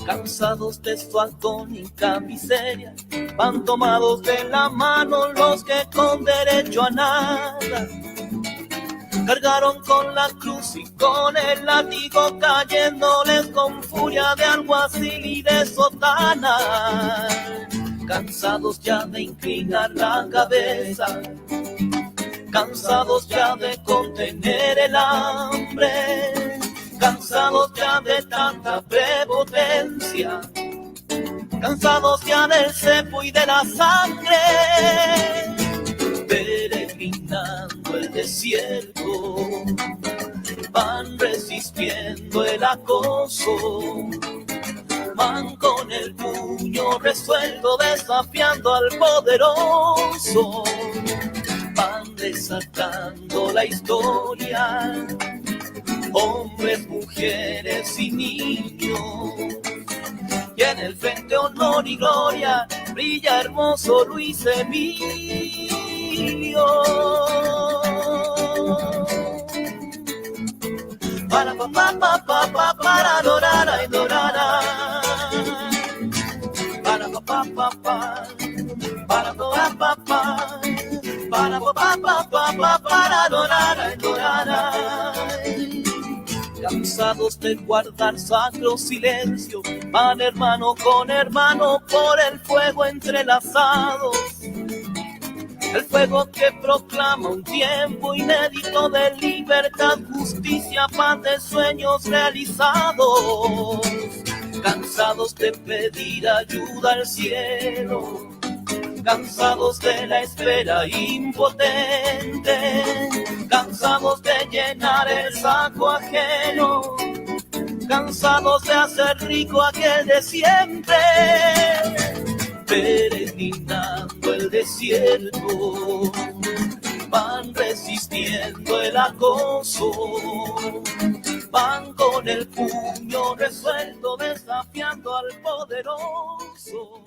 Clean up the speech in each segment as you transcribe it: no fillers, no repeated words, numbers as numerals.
Cansados de su agónica miseria, van tomados de la mano los que con derecho a nada cargaron con la cruz y con el látigo, cayéndoles con furia de alguacil y de sotana. Cansados ya de inclinar la cabeza, cansados ya de contener el hambre, cansados ya de tanta prepotencia, cansados ya del cepo y de la sangre, peregrinando el desierto, van resistiendo el acoso, van con el puño resuelto desafiando al poderoso, van desatando la historia, hombres, mujeres y niños, y en el frente honor y gloria brilla hermoso Luis Emilio. Para adorar y adorar, para adorar y adorar. Cansados de guardar sacro silencio, van hermano con hermano por el fuego entrelazados. El fuego que proclama un tiempo inédito de libertad, justicia, paz, de sueños realizados. Cansados de pedir ayuda al cielo, cansados de la espera impotente, cansados de llenar el saco ajeno, cansados de hacer rico aquel de siempre, peregrinando el desierto, van resistiendo el acoso, van con el puño resuelto desafiando al poderoso.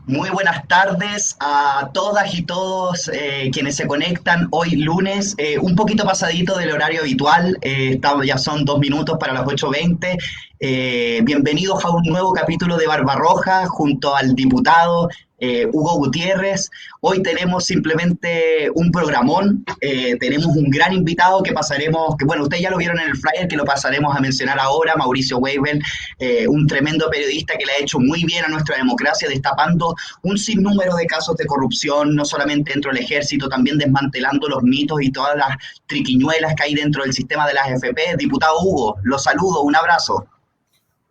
Muy buenas tardes a todas y todos quienes se conectan hoy lunes, un poquito pasadito del horario habitual, ya son 2 minutos para las 8:20. Bienvenidos a un nuevo capítulo de Barbarroja junto al diputado Hugo Gutiérrez. Hoy tenemos simplemente un programón, tenemos un gran invitado que bueno, ustedes ya lo vieron en el flyer, que lo pasaremos a mencionar ahora, Mauricio Weibel, un tremendo periodista que le ha hecho muy bien a nuestra democracia, destapando un sinnúmero de casos de corrupción, no solamente dentro del ejército, también desmantelando los mitos y todas las triquiñuelas que hay dentro del sistema de las AFP. Diputado Hugo, los saludo, un abrazo.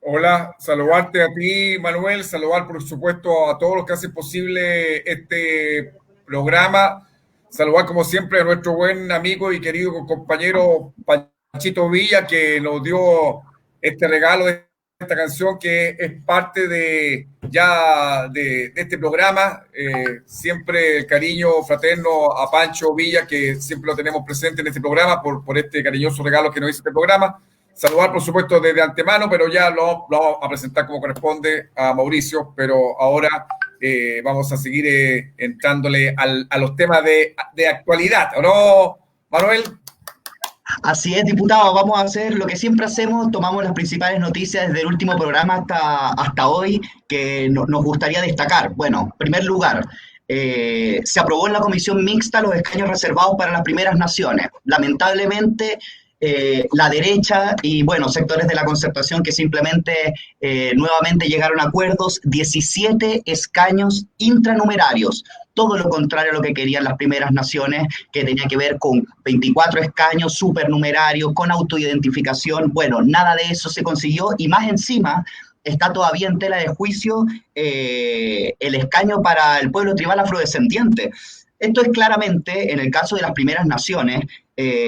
Hola, saludarte a ti, Manuel, saludar por supuesto a todos los que hacen posible este programa, saludar como siempre a nuestro buen amigo y querido compañero Panchito Villa, que nos dio este regalo de esta canción que es parte de este programa. Siempre el cariño fraterno a Pancho Villa, que siempre lo tenemos presente en este programa por este cariñoso regalo que nos hizo este programa. Saludar, por supuesto, desde antemano, pero ya lo vamos a presentar como corresponde a Mauricio, pero ahora vamos a seguir entrándole a los temas de actualidad, ¿o no, Manuel? Así es, diputado, vamos a hacer lo que siempre hacemos, tomamos las principales noticias desde el último programa hasta hoy que nos gustaría destacar. Bueno, en primer lugar, se aprobó en la comisión mixta los escaños reservados para las primeras naciones. Lamentablemente, la derecha y, bueno, sectores de la concertación que simplemente nuevamente llegaron a acuerdos, 17 escaños intranumerarios, todo lo contrario a lo que querían las primeras naciones, que tenía que ver con 24 escaños supernumerarios, con autoidentificación. Bueno, nada de eso se consiguió y más encima está todavía en tela de juicio el escaño para el pueblo tribal afrodescendiente. Esto es claramente, en el caso de las primeras naciones,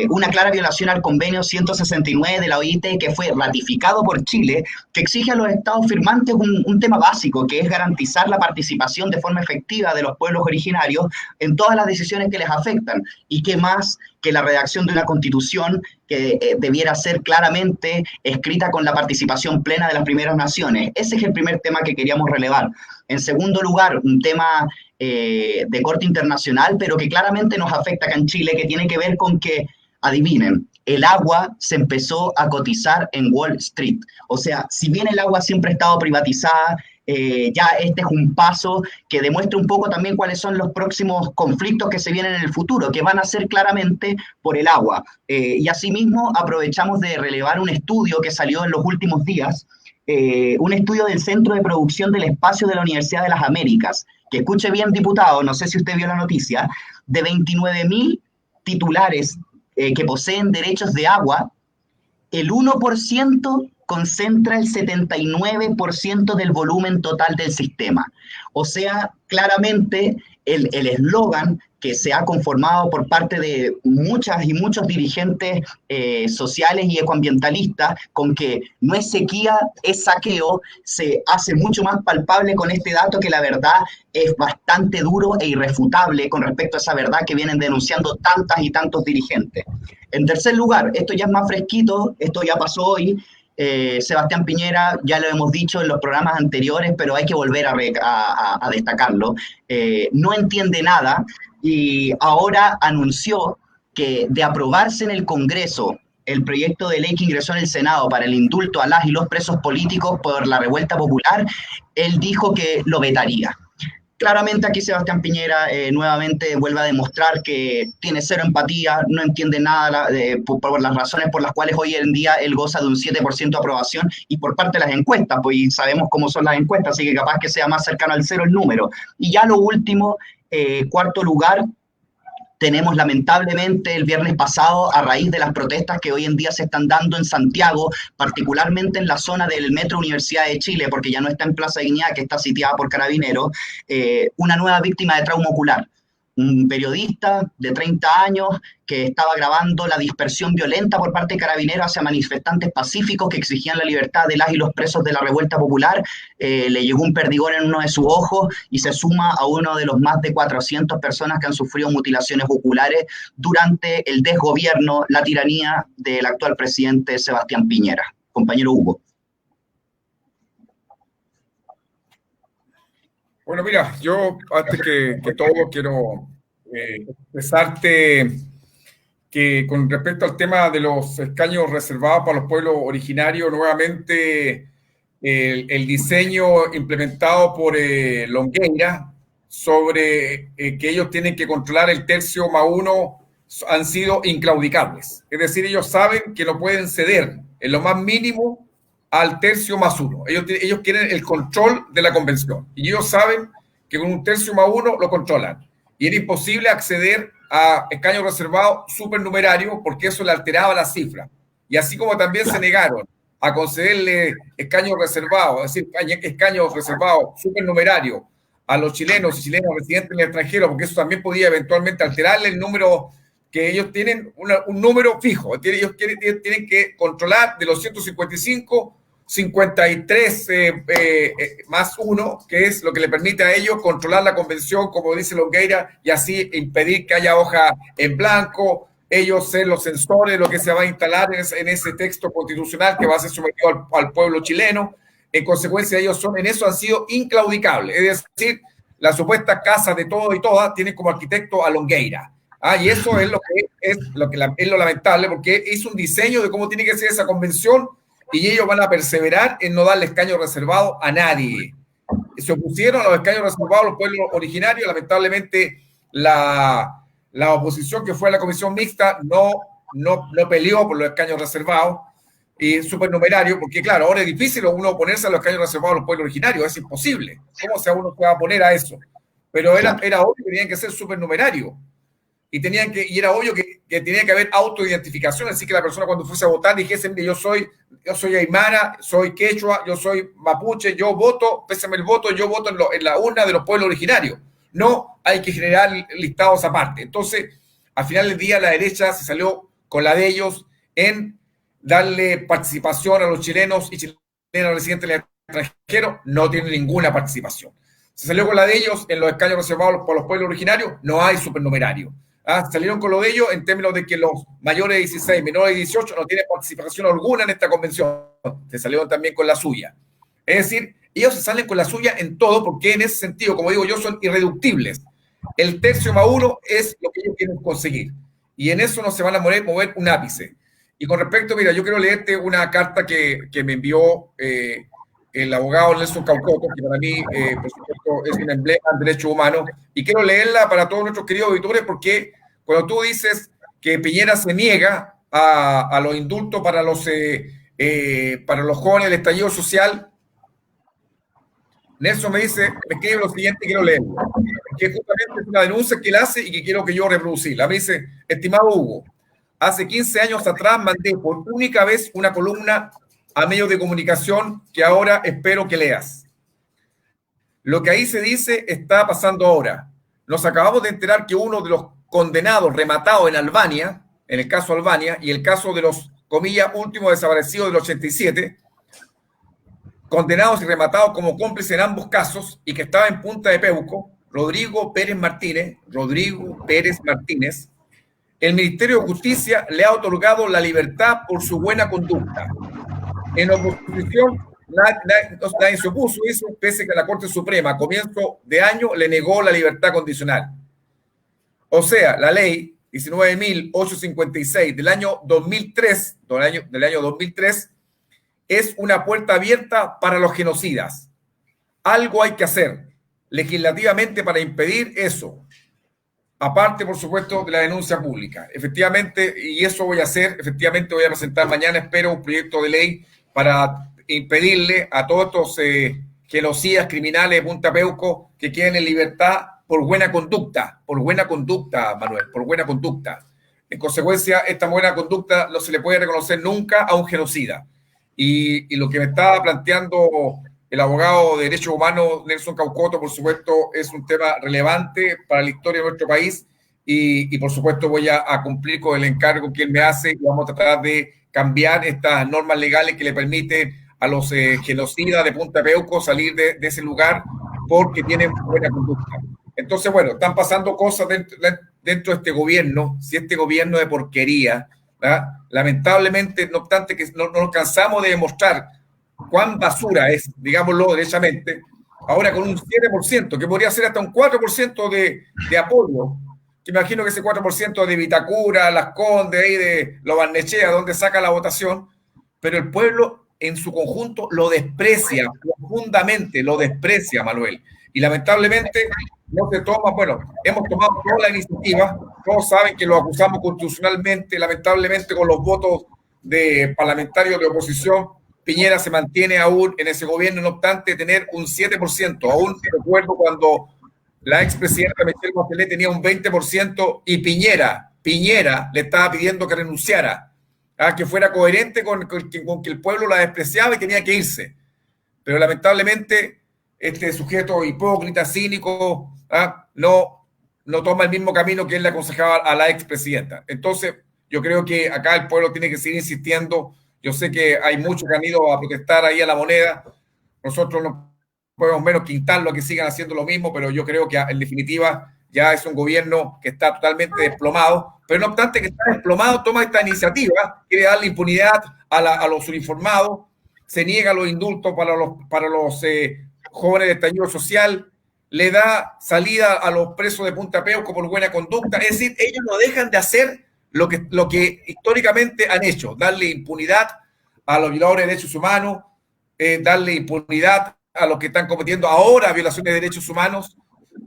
una clara violación al convenio 169 de la OIT que fue ratificado por Chile, que exige a los estados firmantes un tema básico, que es garantizar la participación de forma efectiva de los pueblos originarios en todas las decisiones que les afectan. Y qué más que la redacción de una constitución que debiera ser claramente escrita con la participación plena de las primeras naciones. Ese es el primer tema que queríamos relevar. En segundo lugar, un tema de corte internacional, pero que claramente nos afecta acá en Chile, que tiene que ver con que, adivinen, el agua se empezó a cotizar en Wall Street. O sea, si bien el agua siempre ha estado privatizada, ya este es un paso que demuestra un poco también cuáles son los próximos conflictos que se vienen en el futuro, que van a ser claramente por el agua. Y asimismo aprovechamos de relevar un estudio que salió en los últimos días, un estudio del Centro de Producción del Espacio de la Universidad de las Américas, que escuche bien, diputado, no sé si usted vio la noticia, de 29.000 titulares que poseen derechos de agua, el 1% concentra el 79% del volumen total del sistema. O sea, claramente el eslogan que se ha conformado por parte de muchas y muchos dirigentes sociales y ecoambientalistas con que no es sequía, es saqueo, se hace mucho más palpable con este dato que la verdad es bastante duro e irrefutable con respecto a esa verdad que vienen denunciando tantas y tantos dirigentes. En tercer lugar, esto ya es más fresquito, esto ya pasó hoy, Sebastián Piñera, ya lo hemos dicho en los programas anteriores, pero hay que volver a destacarlo, no entiende nada y ahora anunció que de aprobarse en el Congreso el proyecto de ley que ingresó en el Senado para el indulto a las y los presos políticos por la revuelta popular, él dijo que lo vetaría. Claramente aquí Sebastián Piñera nuevamente vuelve a demostrar que tiene cero empatía, no entiende nada por las razones por las cuales hoy en día él goza de un 7% de aprobación y por parte de las encuestas, pues sabemos cómo son las encuestas, así que capaz que sea más cercano al cero el número. Y ya lo último, cuarto lugar, tenemos lamentablemente el viernes pasado, a raíz de las protestas que hoy en día se están dando en Santiago, particularmente en la zona del Metro Universidad de Chile, porque ya no está en Plaza Dignidad, que está sitiada por Carabineros, una nueva víctima de trauma ocular. Un periodista de 30 años que estaba grabando la dispersión violenta por parte de Carabineros hacia manifestantes pacíficos que exigían la libertad de las y los presos de la revuelta popular. Le llegó un perdigón en uno de sus ojos y se suma a uno de los más de 400 personas que han sufrido mutilaciones oculares durante el desgobierno, la tiranía del actual presidente Sebastián Piñera. Compañero Hugo. Bueno, mira, yo antes que todo quiero expresarte que con respecto al tema de los escaños reservados para los pueblos originarios, nuevamente el diseño implementado por Longueira sobre que ellos tienen que controlar el tercio más uno han sido inclaudicables. Es decir, ellos saben que no pueden ceder en lo más mínimo al tercio más uno. Ellos quieren el control de la convención y ellos saben que con un tercio más uno lo controlan y era imposible acceder a escaños reservados supernumerarios porque eso le alteraba la cifra. Y así como también se negaron a concederle escaños reservados, es decir, escaños reservados supernumerarios a los chilenos y chilenas residentes en el extranjero, porque eso también podía eventualmente alterarle el número que ellos tienen, un número fijo. Ellos tienen que controlar de los 155, 53 más uno, que es lo que le permite a ellos controlar la convención, como dice Longueira, y así impedir que haya hoja en blanco, ellos ser los censores de lo que se va a instalar en ese texto constitucional que va a ser sometido al pueblo chileno. En consecuencia, ellos en eso han sido inclaudicables. Es decir, la supuesta casa de todo y todas tiene como arquitecto a Longueira. Y eso es lo lamentable, porque es un diseño de cómo tiene que ser esa convención y ellos van a perseverar en no darle escaño reservado a nadie. Se opusieron a los escaños reservados a los pueblos originarios. Lamentablemente, la oposición que fue a la comisión mixta no no peleó por los escaños reservados y supernumerario, porque claro, ahora es difícil uno oponerse a los escaños reservados a los pueblos originarios, es imposible. ¿Cómo uno se va a oponer a eso? Pero era obvio que tenían que ser supernumerarios. Y era obvio que tenía que haber autoidentificación, así que la persona cuando fuese a votar dijese, yo soy aymara, soy quechua, yo soy mapuche, yo voto, pésame el voto, yo voto en la urna de los pueblos originarios. No hay que generar listados aparte. Entonces, al final del día, la derecha se salió con la de ellos en darle participación a los chilenos y chilenos residentes en el extranjero, no tienen ninguna participación. Se salió con la de ellos en los escaños reservados por los pueblos originarios, no hay supernumerario. Salieron con lo de ellos en términos de que los mayores de 16, menores de 18 no tienen participación alguna en esta convención. Se salieron también con la suya. Es decir, ellos se salen con la suya en todo porque en ese sentido, como digo yo, son irreductibles. El tercio más uno es lo que ellos quieren conseguir. Y en eso no se van a mover un ápice. Y con respecto, mira, yo quiero leerte una carta que me envió el abogado Nelson Caucoto, que para mí, por supuesto, es un emblema del derecho humano. Y quiero leerla para todos nuestros queridos auditores porque cuando tú dices que Piñera se niega a los indultos para los jóvenes del estallido social, Nelson me escribe lo siguiente y quiero leerlo, que justamente es una denuncia que él hace y que quiero que yo reproducirla. Me dice, estimado Hugo, hace 15 años atrás mandé por única vez una columna a medios de comunicación que ahora espero que leas. Lo que ahí se dice está pasando ahora. Nos acabamos de enterar que uno de los condenados rematados en Albania, en el caso Albania, y el caso de los, comillas, últimos desaparecidos del 87, condenados y rematados como cómplices en ambos casos y que estaba en Punta de Peuco, Rodrigo Pérez Martínez, el Ministerio de Justicia le ha otorgado la libertad por su buena conducta. En oposición, nadie se opuso a eso, pese a que la Corte Suprema a comienzo de año le negó la libertad condicional. O sea, la ley 19.856 del año 2003, es una puerta abierta para los genocidas. Algo hay que hacer legislativamente para impedir eso. Aparte, por supuesto, de la denuncia pública. Efectivamente, y eso voy a hacer, efectivamente voy a presentar mañana, espero, un proyecto de ley para impedirle a todos estos genocidas criminales de Punta Peuco que queden en libertad por buena conducta, Manuel, por buena conducta. En consecuencia, esta buena conducta no se le puede reconocer nunca a un genocida. Y lo que me estaba planteando el abogado de Derechos Humanos, Nelson Caucoto, por supuesto, es un tema relevante para la historia de nuestro país y por supuesto, voy a cumplir con el encargo que él me hace y vamos a tratar de cambiar estas normas legales que le permiten a los genocidas de Punta Peuco salir de ese lugar porque tienen buena conducta. Entonces, bueno, están pasando cosas dentro de este gobierno, si este gobierno de porquería, ¿verdad? Lamentablemente, no obstante que no nos cansamos de demostrar cuán basura es, digámoslo derechamente, ahora con un 7%, que podría ser hasta un 4% de apoyo, que imagino que ese 4% de Vitacura, Las Condes, ahí de Lo Barnechea, donde saca la votación, pero el pueblo en su conjunto lo desprecia, profundamente lo desprecia, Manuel. Y lamentablemente no se toma, bueno, hemos tomado toda la iniciativa, todos saben que lo acusamos constitucionalmente, lamentablemente con los votos de parlamentarios de oposición, Piñera se mantiene aún en ese gobierno, no obstante tener un 7%, aún recuerdo cuando la expresidenta Michelle Bachelet tenía un 20% y Piñera le estaba pidiendo que renunciara, que fuera coherente con que el pueblo la despreciaba y tenía que irse. Pero lamentablemente este sujeto hipócrita, cínico, no toma el mismo camino que él le aconsejaba a la expresidenta. Entonces, yo creo que acá el pueblo tiene que seguir insistiendo. Yo sé que hay muchos que han ido a protestar ahí a La Moneda. Nosotros no podemos menos que instarlo a que sigan haciendo lo mismo, pero yo creo que en definitiva ya es un gobierno que está totalmente desplomado. Pero no obstante que está desplomado, toma esta iniciativa, quiere darle impunidad a los uniformados, se niega los indultos para los jóvenes de estallido social, le da salida a los presos de Punta Peuco por buena conducta. Es decir, ellos no dejan de hacer lo que históricamente han hecho, darle impunidad a los violadores de derechos humanos, darle impunidad a los que están cometiendo ahora violaciones de derechos humanos,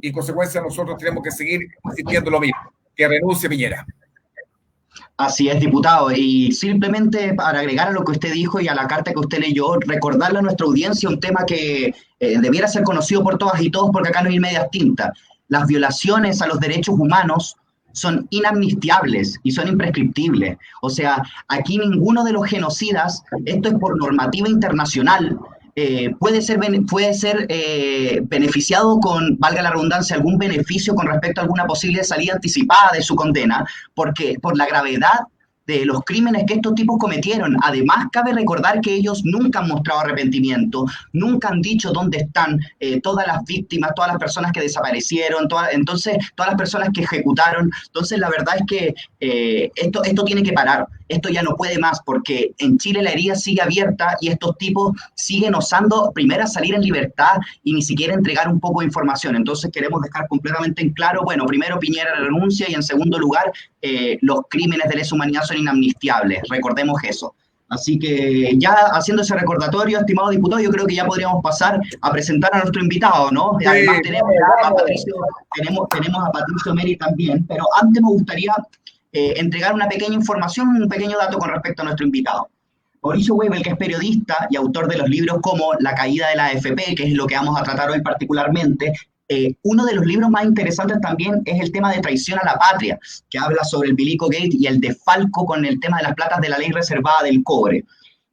y en consecuencia nosotros tenemos que seguir insistiendo lo mismo, que renuncie Piñera. Así es, diputado. Y simplemente para agregar a lo que usted dijo y a la carta que usted leyó, recordarle a nuestra audiencia un tema que debiera ser conocido por todas y todos, porque acá no hay medias tintas. Las violaciones a los derechos humanos son inamnistiables y son imprescriptibles. O sea, aquí ninguno de los genocidas, esto es por normativa internacional, puede ser beneficiado con, valga la redundancia, algún beneficio con respecto a alguna posible salida anticipada de su condena, porque por la gravedad de los crímenes que estos tipos cometieron. Además, cabe recordar que ellos nunca han mostrado arrepentimiento, nunca han dicho dónde están todas las víctimas, todas las personas que desaparecieron, entonces todas las personas que ejecutaron. Entonces, la verdad es que esto tiene que parar. Esto ya no puede más, porque en Chile la herida sigue abierta y estos tipos siguen osando primero salir en libertad y ni siquiera entregar un poco de información. Entonces queremos dejar completamente en claro, bueno, primero Piñera renuncia y en segundo lugar los crímenes de lesa humanidad son inamnistiables. Recordemos eso. Así que ya haciendo ese recordatorio, estimado diputado, yo creo que ya podríamos pasar a presentar a nuestro invitado, ¿no? Sí, además tenemos a Patricio Meri también, pero antes me gustaría entregar una pequeña información, un pequeño dato con respecto a nuestro invitado. Mauricio Weibel, que es periodista y autor de los libros como La caída de la AFP, que es lo que vamos a tratar hoy particularmente, uno de los libros más interesantes también es el tema de traición a la patria, que habla sobre el Bilico Gate y el desfalco con el tema de las platas de la ley reservada del cobre.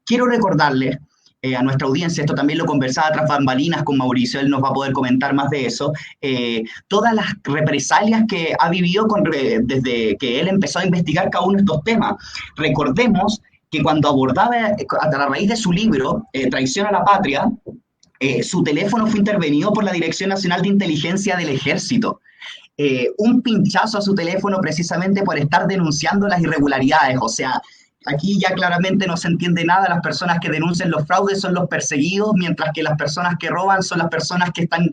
Quiero recordarles a nuestra audiencia, esto también lo conversaba tras bambalinas con Mauricio, él nos va a poder comentar más de eso, todas las represalias que ha vivido desde que él empezó a investigar cada uno de estos temas. Recordemos que cuando abordaba, a la raíz de su libro, Traición a la Patria, su teléfono fue intervenido por la Dirección Nacional de Inteligencia del Ejército. Un pinchazo a su teléfono precisamente por estar denunciando las irregularidades. O sea, aquí ya claramente no se entiende nada. Las personas que denuncian los fraudes son los perseguidos, mientras que las personas que roban son las personas que están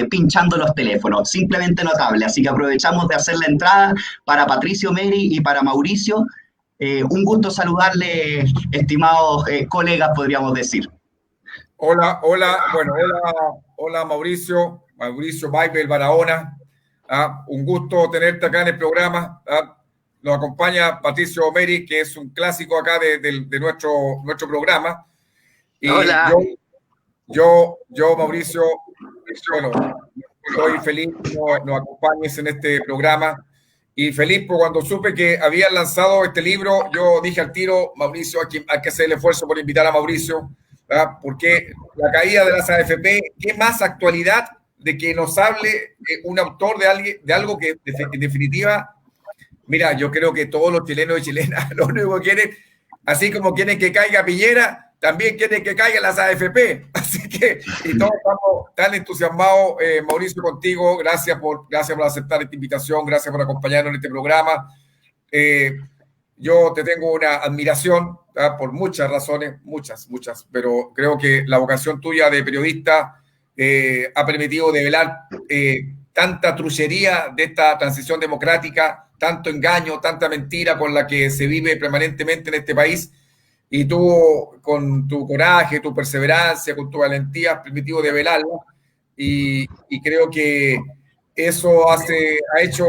pinchando los teléfonos. Simplemente notable. Así que aprovechamos de hacer la entrada para Patricio Meri y para Mauricio. Un gusto saludarle, estimados colegas, podríamos decir. Hola, Mauricio Weibel Barahona. Un gusto tenerte acá en el programa. Nos acompaña Patricio Meri, que es un clásico acá de nuestro programa. Y hola. Yo, Mauricio, bueno, estoy feliz que nos acompañes en este programa. Y feliz por cuando supe que habían lanzado este libro, yo dije al tiro, Mauricio, hay que hacer el esfuerzo por invitar a Mauricio, ¿verdad? Porque la caída de las AFP, ¿qué más actualidad de que nos hable un autor de algo que en definitiva, mira, yo creo que todos los chilenos y chilenas lo único que quieren, así como quieren que caiga Piñera, también quieren que caigan las AFP. Así que, y todos estamos tan entusiasmados, Mauricio, contigo. Gracias por aceptar esta invitación, gracias por acompañarnos en este programa. Yo te tengo una admiración, ¿verdad? Por muchas razones, muchas, pero creo que la vocación tuya de periodista ha permitido develar tanta truchería de esta transición democrática, tanto engaño, tanta mentira con la que se vive permanentemente en este país. Y tú, con tu coraje, tu perseverancia, con tu valentía, has permitido develarla. Y creo que eso ha hecho,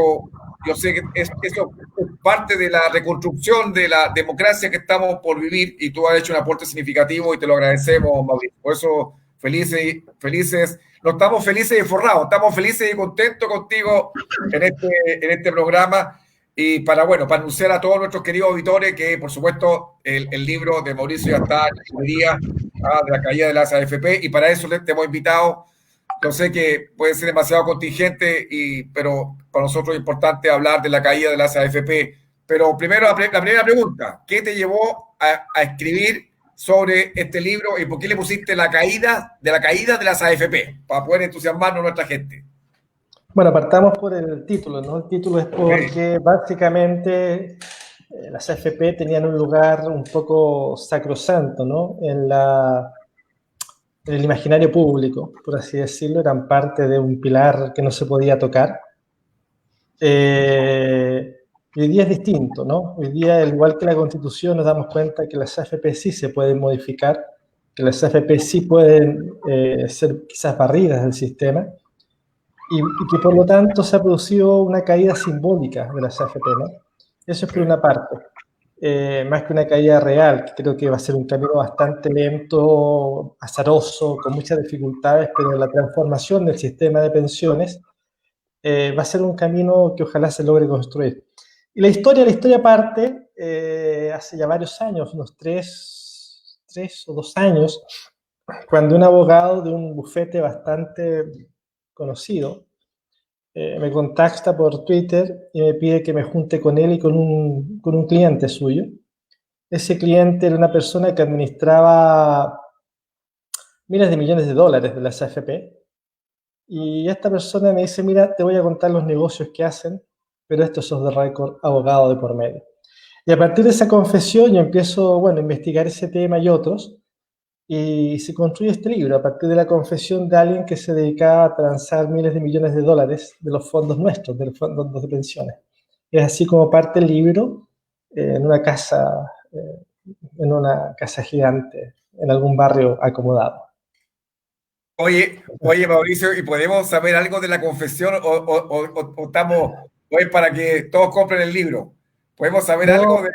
yo sé que eso es parte de la reconstrucción de la democracia que estamos por vivir, y tú has hecho un aporte significativo y te lo agradecemos, Mauricio. Por eso, felices, no estamos felices y forrados, estamos felices y contentos contigo en este programa. Y para anunciar a todos nuestros queridos auditores que, por supuesto, el libro de Mauricio ya está en la librería, de la caída de las AFP, y para eso te hemos invitado. Yo sé que puede ser demasiado contingente, pero para nosotros es importante hablar de la caída de las AFP. Pero primero, la primera pregunta, ¿qué te llevó a escribir sobre este libro y por qué le pusiste la caída de las AFP? Para poder entusiasmarnos a nuestra gente. Bueno, partamos por el título, ¿no? El título es porque básicamente las AFP tenían un lugar un poco sacrosanto, ¿no? En el imaginario público, por así decirlo, eran parte de un pilar que no se podía tocar. Y hoy día es distinto, ¿no? Hoy día, al igual que la Constitución, nos damos cuenta que las AFP sí se pueden modificar, que las AFP sí pueden ser quizás barridas del sistema, y que por lo tanto se ha producido una caída simbólica de las AFP, ¿no? Eso es por una parte. Más que una caída real, que creo que va a ser un camino bastante lento, azaroso, con muchas dificultades, pero la transformación del sistema de pensiones va a ser un camino que ojalá se logre construir. Y la historia parte hace ya varios años, unos tres o 2 años, cuando un abogado de un bufete bastante conocido me contacta por Twitter y me pide que me junte con él y con un cliente suyo. Ese cliente era una persona que administraba miles de millones de dólares de las AFP. Y esta persona me dice, mira, te voy a contar los negocios que hacen, pero esto es de récord, abogado de por medio. Y a partir de esa confesión yo empiezo, bueno, a investigar ese tema y otros, y se construye este libro a partir de la confesión de alguien que se dedicaba a transar miles de millones de dólares de los fondos nuestros, de los fondos de pensiones. Es así como parte el libro en una casa gigante, en algún barrio acomodado. Oye, Mauricio, ¿y podemos saber algo de la confesión o estamos hoy para que todos compren el libro? ¿Podemos saber algo de...?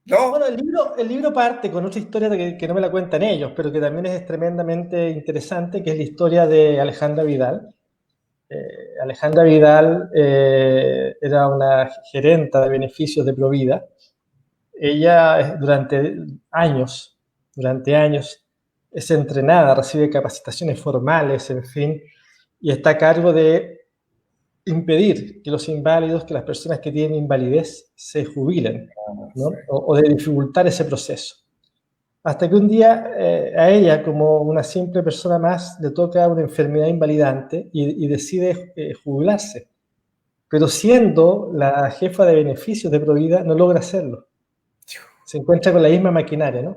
¿No? Bueno, el libro parte con otra historia que no me la cuentan ellos, pero que también es tremendamente interesante, que es la historia de Alejandra Vidal. Alejandra Vidal era una gerenta de beneficios de Provida. Ella durante años es entrenada, recibe capacitaciones formales, en fin, y está a cargo de impedir que los inválidos, que las personas que tienen invalidez se jubilen, ¿no? o de dificultar ese proceso. Hasta que un día a ella, como una simple persona más, le toca una enfermedad invalidante y decide jubilarse. Pero siendo la jefa de beneficios de Provida, no logra hacerlo. Se encuentra con la misma maquinaria, ¿no?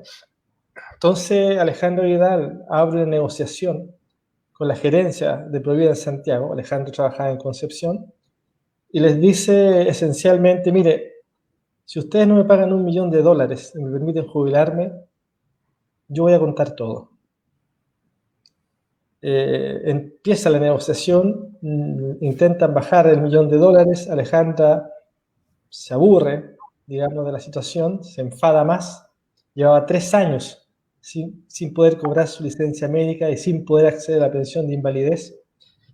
Entonces Alejandro Vidal abre una negociación con la gerencia de Provida en Santiago. Alejandro trabajaba en Concepción y les dice esencialmente, mire, si ustedes no me pagan $1 millón y me permiten jubilarme, yo voy a contar todo. Empieza la negociación, intentan bajar el $1 millón, Alejandra se aburre, digamos, de la situación, se enfada más, llevaba 3 años sin poder cobrar su licencia médica y sin poder acceder a la pensión de invalidez.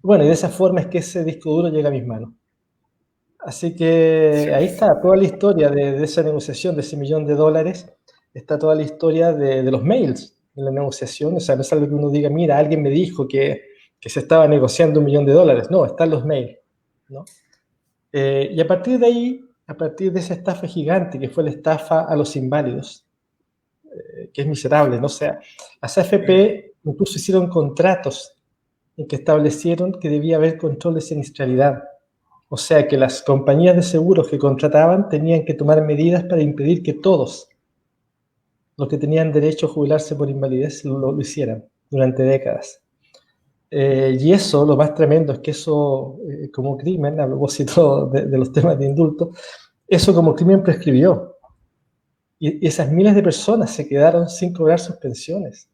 Bueno, y de esa forma es que ese disco duro llega a mis manos. Así que ahí está toda la historia de esa negociación, de ese $1 millón, está toda la historia de los mails de la negociación. O sea, no es algo que uno diga, mira, alguien me dijo que se estaba negociando $1 millón. No, están los mails, ¿no? Y a partir de ahí, a partir de esa estafa gigante que fue la estafa a los inválidos, que es miserable, ¿no? O sea, las AFP incluso hicieron contratos en que establecieron que debía haber control de sinistralidad. O sea, que las compañías de seguros que contrataban tenían que tomar medidas para impedir que todos los que tenían derecho a jubilarse por invalidez lo hicieran durante décadas. Y eso, lo más tremendo es que eso, como crimen, a propósito de los temas de indulto, eso como crimen prescribió. Y esas miles de personas se quedaron sin cobrar sus pensiones.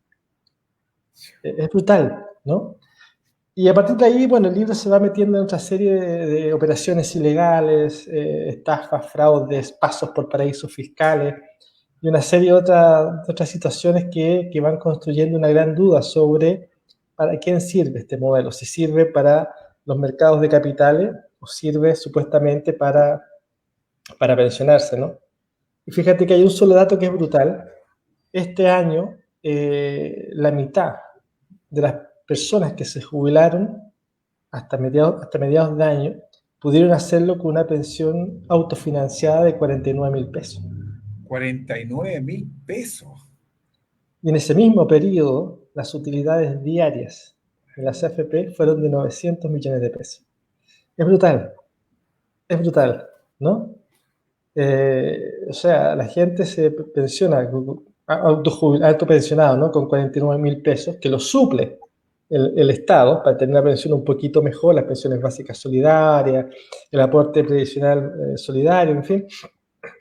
Es brutal, ¿no? Y a partir de ahí, bueno, el libro se va metiendo en otra serie de operaciones ilegales, estafas, fraudes, pasos por paraísos fiscales y una serie de otras situaciones que van construyendo una gran duda sobre para quién sirve este modelo, si sirve para los mercados de capitales o sirve supuestamente para pensionarse, ¿no? Y fíjate que hay un solo dato que es brutal. Este año, la mitad de las personas que se jubilaron hasta mediados de año pudieron hacerlo con una pensión autofinanciada de 49.000 pesos. 49.000 pesos. Y en ese mismo periodo, las utilidades diarias de las AFP fueron de 900 millones de pesos. Es brutal, ¿no? O sea, la gente se pensiona, autopensionado, ¿no? Con 49.000 pesos, que lo suple el Estado para tener una pensión un poquito mejor, las pensiones básicas solidarias, el aporte previsional solidario, en fin.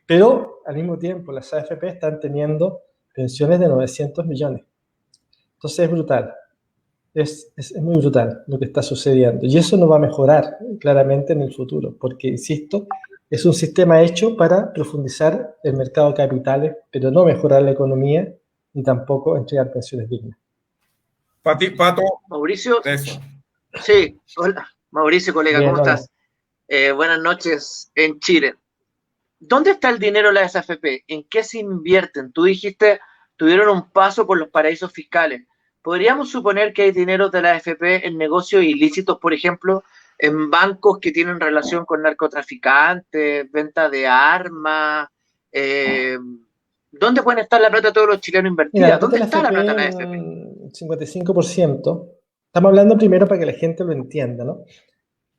Pero al mismo tiempo las AFP están teniendo pensiones de 900 millones. Entonces es brutal. Es muy brutal lo que está sucediendo. Y eso no va a mejorar claramente en el futuro, porque, insisto, Es un sistema hecho para profundizar el mercado de capitales, pero no mejorar la economía ni tampoco entregar pensiones dignas. Pato. Mauricio. Eso. Sí, hola. Mauricio, colega, Bien, ¿cómo hola. estás? Buenas noches en Chile. ¿Dónde está el dinero de las AFP? ¿En qué se invierten? Tú dijiste, tuvieron un paso por los paraísos fiscales. ¿Podríamos suponer que hay dinero de la AFP en negocios ilícitos, por ejemplo, en bancos que tienen relación con narcotraficantes, venta de armas? ¿Dónde pueden estar la plata de todos los chilenos invertida? Mira, ¿Dónde la está la AFP plata de la AFP? en 55%. Estamos hablando primero para que la gente lo entienda, ¿no?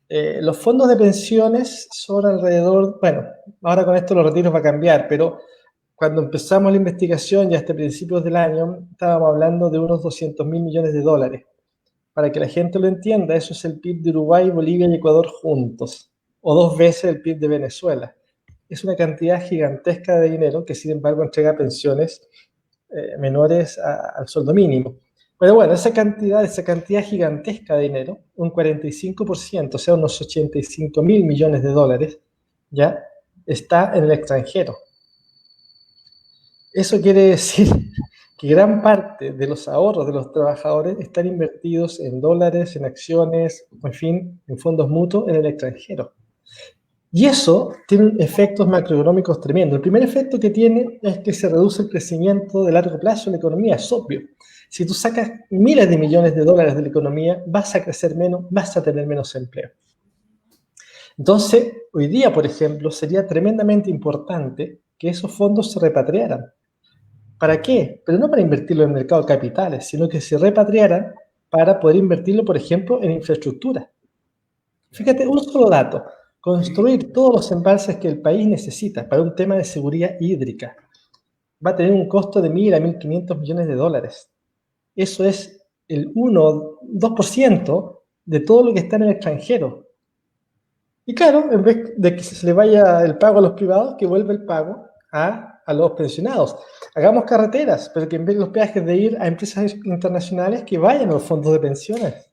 Los fondos de pensiones son alrededor, bueno, ahora con esto los retiros va a cambiar, pero cuando empezamos la investigación ya hasta principios del año, estábamos hablando de unos 200.000 millones de dólares. Para que la gente lo entienda, eso es el PIB de Uruguay, Bolivia y Ecuador juntos, o 2 veces el PIB de Venezuela. Es una cantidad gigantesca de dinero que, sin embargo, entrega pensiones menores al sueldo mínimo. Pero bueno, esa cantidad gigantesca de dinero, un 45%, o sea, unos 85.000 millones de dólares, ya está en el extranjero. Eso quiere decir que gran parte de los ahorros de los trabajadores están invertidos en dólares, en acciones, en fin, en fondos mutuos en el extranjero. Y eso tiene efectos macroeconómicos tremendos. El primer efecto que tiene es que se reduce el crecimiento de largo plazo de la economía, es obvio. Si tú sacas miles de millones de dólares de la economía, vas a crecer menos, vas a tener menos empleo. Entonces, hoy día, por ejemplo, sería tremendamente importante que esos fondos se repatriaran. ¿Para qué? Pero no para invertirlo en el mercado de capitales, sino que se repatriaran para poder invertirlo, por ejemplo, en infraestructura. Fíjate, un solo dato. Construir todos los embalses que el país necesita para un tema de seguridad hídrica va a tener un costo de 1.000 a 1.500 millones de dólares. Eso es el 1, 2% de todo lo que está en el extranjero. Y claro, en vez de que se le vaya el pago a los privados, que vuelva el pago a los pensionados. Hagamos carreteras, pero que en vez de los peajes de ir a empresas internacionales, que vayan a los fondos de pensiones.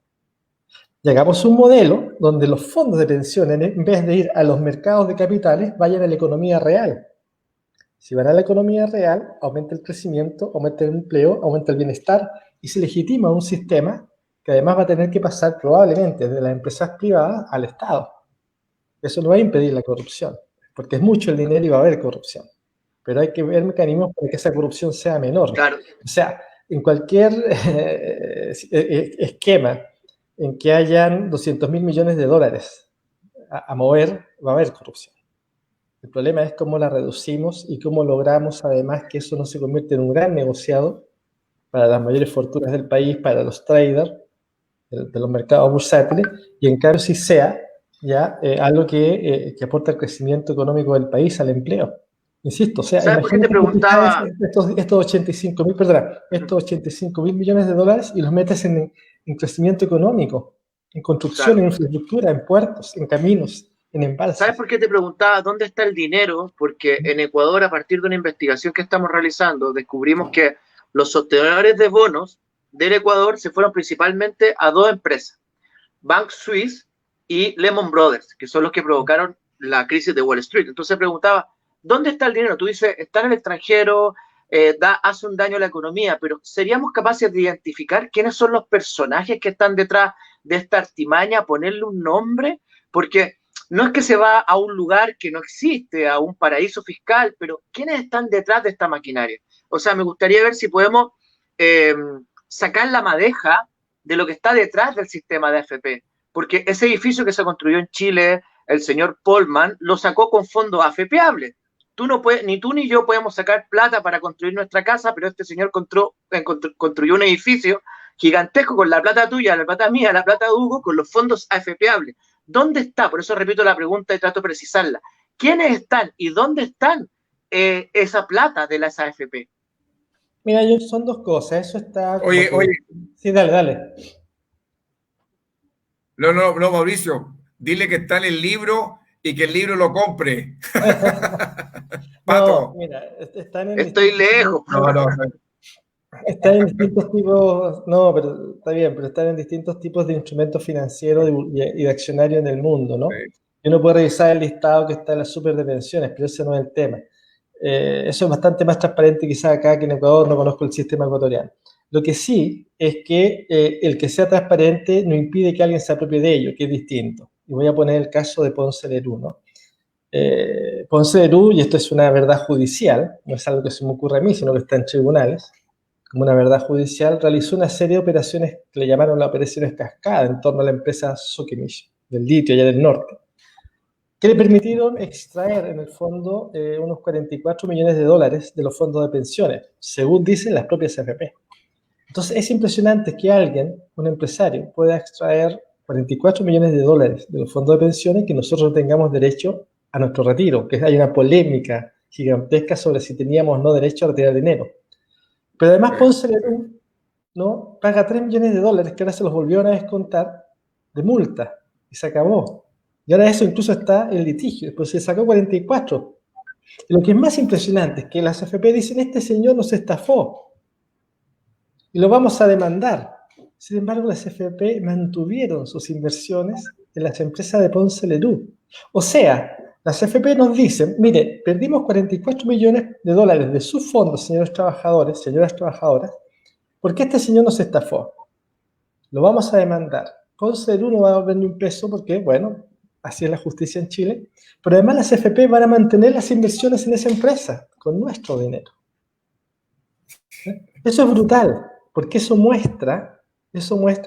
Y hagamos un modelo donde los fondos de pensiones, en vez de ir a los mercados de capitales, vayan a la economía real. Si van a la economía real, aumenta el crecimiento, aumenta el empleo, aumenta el bienestar y se legitima un sistema que además va a tener que pasar probablemente de las empresas privadas al Estado. Eso no va a impedir la corrupción, porque es mucho el dinero y va a haber corrupción. Pero hay que ver mecanismos para que esa corrupción sea menor. Claro. O sea, en cualquier esquema en que hayan 200.000 millones de dólares a mover, va a haber corrupción. El problema es cómo la reducimos y cómo logramos además que eso no se convierta en un gran negociado para las mayores fortunas del país, para los traders de los mercados bursátiles, y en cambio sí sea ya algo que aporta al crecimiento económico del país, al empleo. Insisto, o sea, ¿sabes por qué te preguntaba? Estos 85.000 millones de dólares y los metes en crecimiento económico, en construcción, claro, en infraestructura, en puertos, en caminos, en embalses. ¿Sabes por qué te preguntaba dónde está el dinero? Porque en Ecuador, a partir de una investigación que estamos realizando, descubrimos que los sostenedores de bonos del Ecuador se fueron principalmente a 2 empresas, Bank Suisse y Lehman Brothers, que son los que provocaron la crisis de Wall Street. Entonces preguntaba, ¿dónde está el dinero? Tú dices, está en el extranjero, hace un daño a la economía, pero ¿seríamos capaces de identificar quiénes son los personajes que están detrás de esta artimaña, ponerle un nombre? Porque no es que se va a un lugar que no existe, a un paraíso fiscal, pero ¿quiénes están detrás de esta maquinaria? O sea, me gustaría ver si podemos sacar la madeja de lo que está detrás del sistema de AFP, porque ese edificio que se construyó en Chile, el señor Polman, lo sacó con fondos AFPables. Tú no puedes, ni tú ni yo podemos sacar plata para construir nuestra casa, pero este señor construyó un edificio gigantesco con la plata tuya, la plata mía, la plata de Hugo, con los fondos AFPables. ¿Dónde está? Por eso repito la pregunta y trato de precisarla. ¿Quiénes están y dónde están esa plata de las AFP? Mira, son 2 cosas. Eso está... Oye. Sí, dale. No, Mauricio. Dile que está en el libro y que el libro lo compre. Pato. No, mira, estoy lejos. No. Están en distintos tipos, no, pero está bien, pero están en distintos tipos de instrumentos financieros y de accionarios en el mundo, ¿no? Sí. Y uno puede revisar el listado que está en las super de pensiones, pero ese no es el tema. Eso es bastante más transparente quizás acá que en Ecuador, no conozco el sistema ecuatoriano. Lo que sí es que el que sea transparente no impide que alguien se apropie de ello, que es distinto. Y voy a poner el caso de Ponce Lerú, ¿no? Ponce Lerú, y esto es una verdad judicial, no es algo que se me ocurre a mí, sino que está en tribunales, como una verdad judicial, realizó una serie de operaciones que le llamaron las operaciones cascada en torno a la empresa Sokimich, del litio allá del norte, que le permitieron extraer en el fondo unos 44 millones de dólares de los fondos de pensiones, según dicen las propias AFP. Entonces es impresionante que alguien, un empresario, pueda extraer 44 millones de dólares de los fondos de pensiones que nosotros tengamos derecho a nuestro retiro, que hay una polémica gigantesca sobre si teníamos o no derecho a retirar dinero. Pero además Ponce Lerú, ¿no?, paga 3 millones de dólares que ahora se los volvieron a descontar de multa y se acabó. Y ahora eso incluso está en litigio, después se sacó 44. Y lo que es más impresionante es que las AFP dicen, este señor nos estafó y lo vamos a demandar. Sin embargo, las AFP mantuvieron sus inversiones en las empresas de Ponce Lerú. O sea, las AFP nos dicen, mire, perdimos 44 millones de dólares de sus fondos, señores trabajadores, señoras trabajadoras, porque este señor nos estafó. Lo vamos a demandar. Ponce Lerú no va a devolver ni un peso porque, bueno, así es la justicia en Chile, pero además las AFP van a mantener las inversiones en esa empresa con nuestro dinero. Eso es brutal, porque eso muestra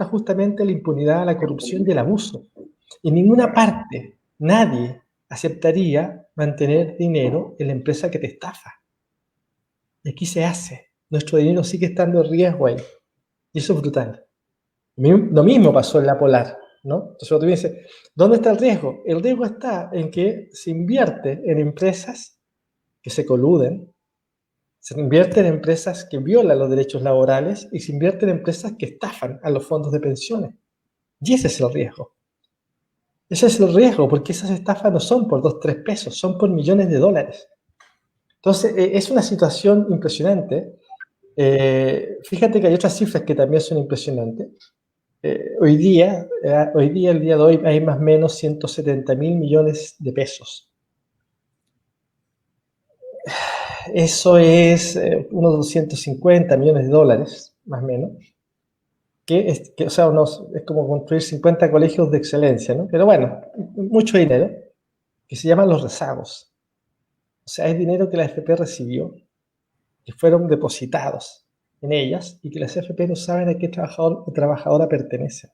justamente la impunidad, la corrupción y el abuso. En ninguna parte nadie aceptaría mantener dinero en la empresa que te estafa. Y aquí se hace. Nuestro dinero sigue estando en riesgo ahí. Y eso es brutal. Lo mismo pasó en la Polar, ¿no? Entonces tú dices, ¿dónde está el riesgo? El riesgo está en que se invierte en empresas que se coluden, se invierte en empresas que violan los derechos laborales y se invierte en empresas que estafan a los fondos de pensiones. Y ese es el riesgo. Ese es el riesgo, porque esas estafas no son por 2, 3 pesos, son por millones de dólares. Entonces, es una situación impresionante. Fíjate que hay otras cifras que también son impresionantes. Hoy día, el día de hoy, hay más o menos 170.000 millones de pesos. Eso es unos 250 millones de dólares, más o menos. O sea, es como construir 50 colegios de excelencia, ¿no? Pero bueno, mucho dinero, que se llaman los rezagos. O sea, es dinero que la AFP recibió, que fueron depositados en ellas y que las AFP no saben a qué trabajador o trabajadora pertenece.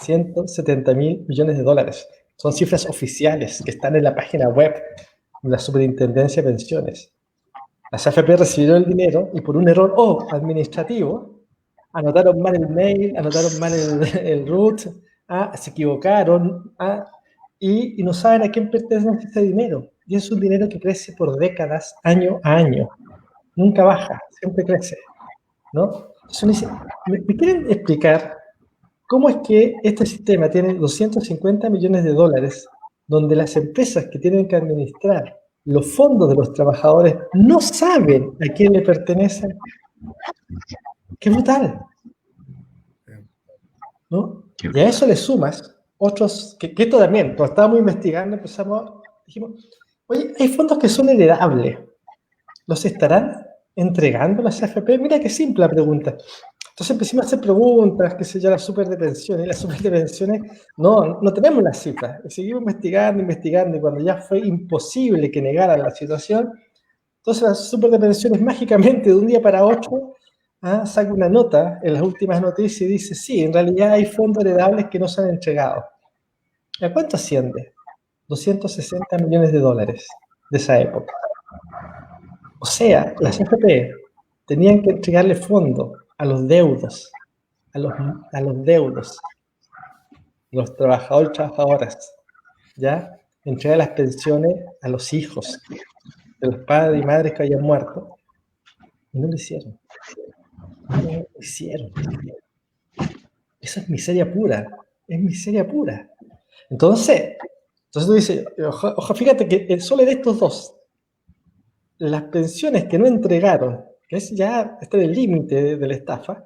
170.000 millones de dólares. Son cifras oficiales que están en la página web de la Superintendencia de Pensiones. Las AFP recibieron el dinero y por un error administrativo anotaron mal el mail, anotaron mal el root, se equivocaron y no saben a quién pertenece ese dinero. Y es un dinero que crece por décadas, año a año. Nunca baja, siempre crece, ¿no? Entonces, ¿me quieren explicar cómo es que este sistema tiene 250 millones de dólares donde las empresas que tienen que administrar los fondos de los trabajadores no saben a quién le pertenecen? ¡Qué brutal! ¿No? Y a eso le sumas otros, que esto también, cuando estábamos investigando, dijimos, oye, hay fondos que son heredables. ¿Los estarán entregando las AFP? Mira qué simple la pregunta. Entonces empezamos a hacer preguntas, qué sé yo, las super de pensiones. Y las super de pensiones, no tenemos las cifras. Seguimos investigando, y cuando ya fue imposible que negaran la situación, entonces las super de pensiones mágicamente de un día para otro saca una nota en las últimas noticias y dice, sí, en realidad hay fondos heredables que no se han entregado. ¿A cuánto asciende? 260 millones de dólares de esa época. O sea, las AFP tenían que entregarle fondos a los deudos, a los deudos, los trabajadores y trabajadoras, ¿ya? Entregar las pensiones a los hijos de los padres y madres que habían muerto. Y no lo hicieron. No lo hicieron. Eso es miseria pura. Es miseria pura. Entonces tú dices, ojo, fíjate que solo de estos dos, las pensiones que no entregaron, que es ya está en el límite de la estafa,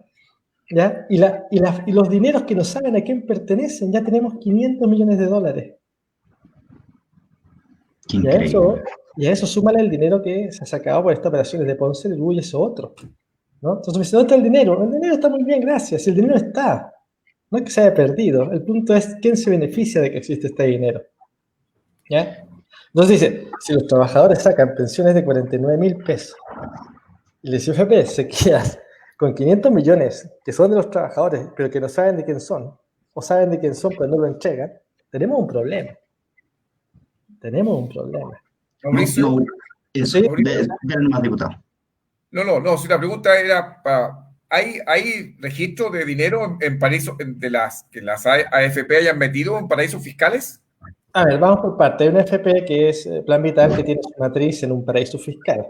¿ya? Y los dineros que no saben a quién pertenecen, ya tenemos 500 millones de dólares Qué Y a eso, increíble. súmale el dinero que se ha sacado por estas operaciones de Ponce, de Lugo y eso otro, ¿no? Entonces me dice, ¿dónde está el dinero? El dinero está muy bien, gracias. El dinero está. No es que se haya perdido. El punto es quién se beneficia de que existe este dinero. ¿Ya? Entonces dice, si los trabajadores sacan pensiones de 49.000 pesos y el CFP se queda con 500 millones que son de los trabajadores, pero que no saben de quién son, o saben de quién son, pero no lo entregan, tenemos un problema. Tenemos un problema. Mauricio, Eso, Sí, del más diputado. no, si la pregunta era, ¿hay registro de dinero en paraísos, que las AFP hayan metido en paraísos fiscales? a ver, vamos por parte. Hay una FP que es Plan Vital que tiene su matriz en un paraíso fiscal.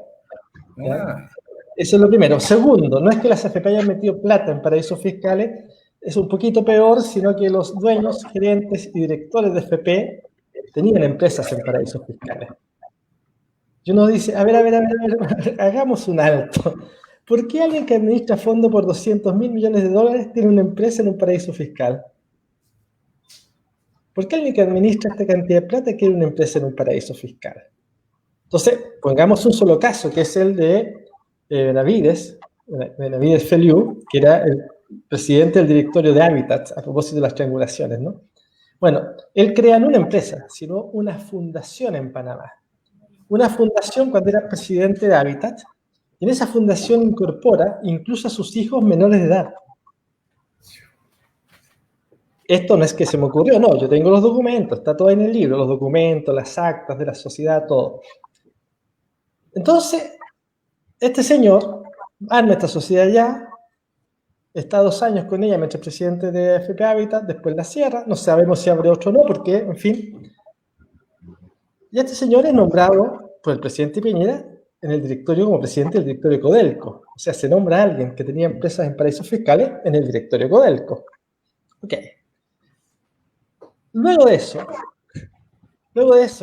¿Ya? Ah, Eso es lo primero. Segundo, no es que las AFP hayan metido plata en paraísos fiscales, es un poquito peor, sino que los dueños, gerentes y directores de FP tenían empresas en paraísos fiscales. Y uno dice, a ver, hagamos un alto. ¿Por qué alguien que administra fondos por 200.000 millones de dólares tiene una empresa en un paraíso fiscal? ¿Por qué alguien que administra esta cantidad de plata quiere una empresa en un paraíso fiscal? Entonces, pongamos un solo caso, que es el de Benavides Feliu, que era el presidente del directorio de Habitat, a propósito de las triangulaciones, ¿no? Bueno, él crea no una empresa, sino una fundación en Panamá. Una fundación cuando era presidente de Habitat, y en esa fundación incorpora incluso a sus hijos menores de edad. Esto no es que se me ocurrió, no, yo tengo los documentos, está todo en el libro, los documentos, las actas de la sociedad, todo. Entonces, este señor arma esta sociedad ya, está 2 años con ella mientras presidente de FP Habitat, después la cierra, no sabemos si abre otro o no, porque, en fin. Y este señor es nombrado por el presidente Piñera en el directorio como presidente del directorio Codelco. O sea, se nombra a alguien que tenía empresas en paraísos fiscales en el directorio Codelco. Ok. Luego de eso,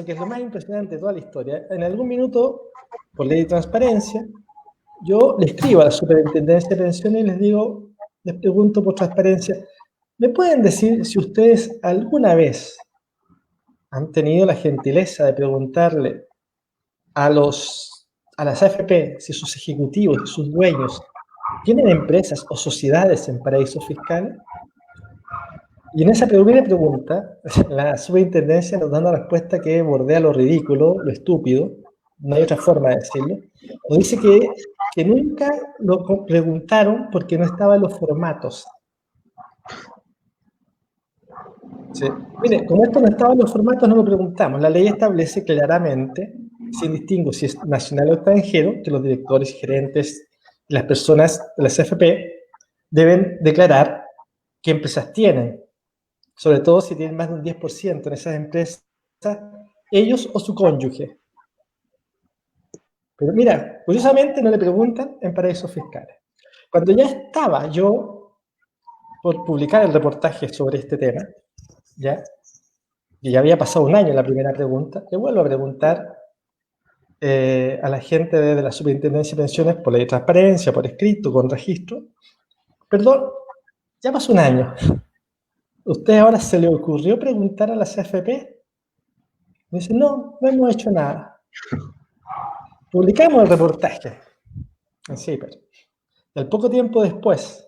que es lo más impresionante de toda la historia, en algún minuto, por ley de transparencia, yo le escribo a la Superintendencia de Pensiones y les pregunto por transparencia, ¿me pueden decir si ustedes alguna vez han tenido la gentileza de preguntarle a las AFP si sus ejecutivos, sus dueños, tienen empresas o sociedades en paraísos fiscales? Y en esa primera pregunta, la superintendencia nos da una respuesta que bordea lo ridículo, lo estúpido, no hay otra forma de decirlo. Nos dice que nunca lo preguntaron porque no estaba en los formatos. Sí. Mire, como esto no estaba en los formatos, no lo preguntamos. La ley establece claramente, sin distingo si es nacional o extranjero, que los directores, gerentes, las personas de las AFP deben declarar qué empresas tienen, sobre todo si tienen más de un 10% en esas empresas, ellos o su cónyuge. Pero mira, curiosamente no le preguntan en paraísos fiscales. Cuando ya estaba yo por publicar el reportaje sobre este tema, ¿ya? Y ya había pasado un año en la primera pregunta, le vuelvo a preguntar a la gente de la Superintendencia de Pensiones por ley de transparencia, por escrito, con registro. Perdón, ya pasó un año. ¿Usted ahora se le ocurrió preguntar a la CFP? Me dice, no hemos hecho nada. Publicamos el reportaje en CIPER. Al poco tiempo después,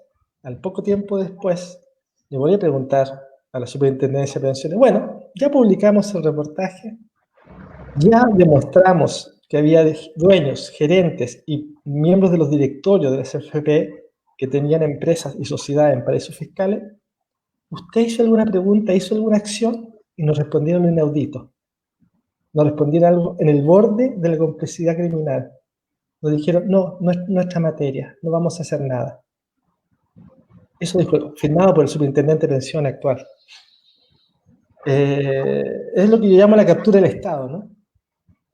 le voy a preguntar a la Superintendencia de Pensiones, bueno, ya publicamos el reportaje, ya demostramos que había dueños, gerentes y miembros de los directorios de la CFP que tenían empresas y sociedades en paraísos fiscales. ¿Usted hizo alguna pregunta, hizo alguna acción? Y nos respondieron lo inaudito. Nos respondieron algo en el borde de la complejidad criminal. Nos dijeron, no es nuestra materia, no vamos a hacer nada. Eso dijo, firmado por el superintendente de pensión actual. Es lo que yo llamo la captura del Estado, ¿no?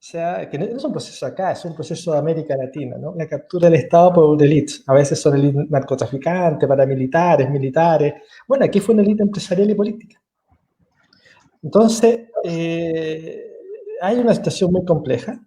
O sea, que no es un proceso acá, es un proceso de América Latina, ¿no? La captura del Estado por élites. A veces son élites narcotraficantes, paramilitares, militares. Bueno, aquí fue una élite empresarial y política. Entonces, hay una situación muy compleja.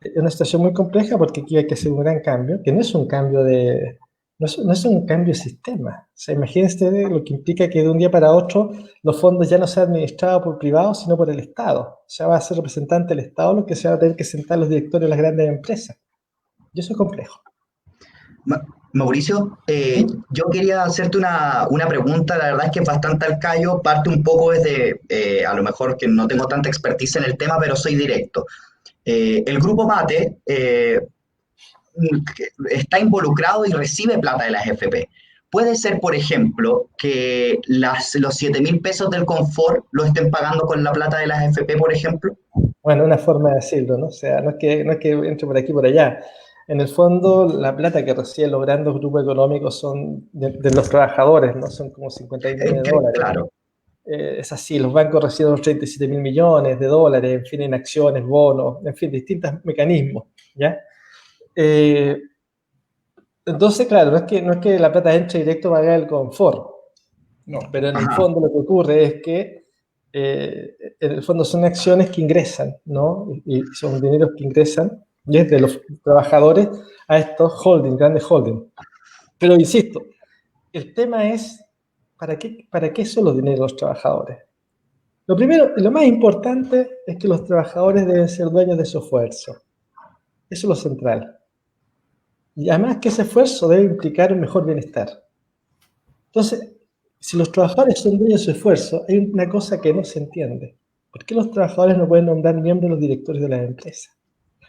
Es una situación muy compleja porque aquí hay que hacer un gran cambio, que no es un cambio de No es un cambio de sistema. O sea, imagínense lo que implica que de un día para otro los fondos ya no sean administrados por privados, sino por el Estado. O sea, va a ser representante del Estado los que se van a tener que sentar los directores de las grandes empresas. Y eso es complejo. Mauricio, yo quería hacerte una pregunta, la verdad es que es bastante al callo, parte un poco desde, a lo mejor que no tengo tanta expertise en el tema, pero soy directo. El grupo Mate está involucrado y recibe plata de las AFP. ¿Puede ser, por ejemplo, que los 7.000 pesos del confort lo estén pagando con la plata de las AFP, por ejemplo? Bueno, una forma de decirlo, ¿no? O sea, no es que entre por aquí y por allá. En el fondo, la plata que reciben los grandes grupos económicos son de los trabajadores, ¿no? Son como 50 millones de dólares. Claro. Es así, los bancos reciben unos 37.000 millones de dólares, en fin, en acciones, bonos, en fin, distintos mecanismos, ¿ya? Entonces, claro, no es que la plata entre directo para pagar el confort, no, pero en el fondo lo que ocurre es que en el fondo son acciones que ingresan, ¿no? Y son dineros que ingresan desde los trabajadores a estos holding, grandes holding. Pero insisto, el tema es ¿para qué son los dineros de los trabajadores? Lo primero y lo más importante es que los trabajadores deben ser dueños de su esfuerzo. Eso es lo central. Y además que ese esfuerzo debe implicar un mejor bienestar. Entonces, si los trabajadores son dueños de su esfuerzo, hay una cosa que no se entiende. ¿Por qué los trabajadores no pueden nombrar miembros de los directorios de las empresas?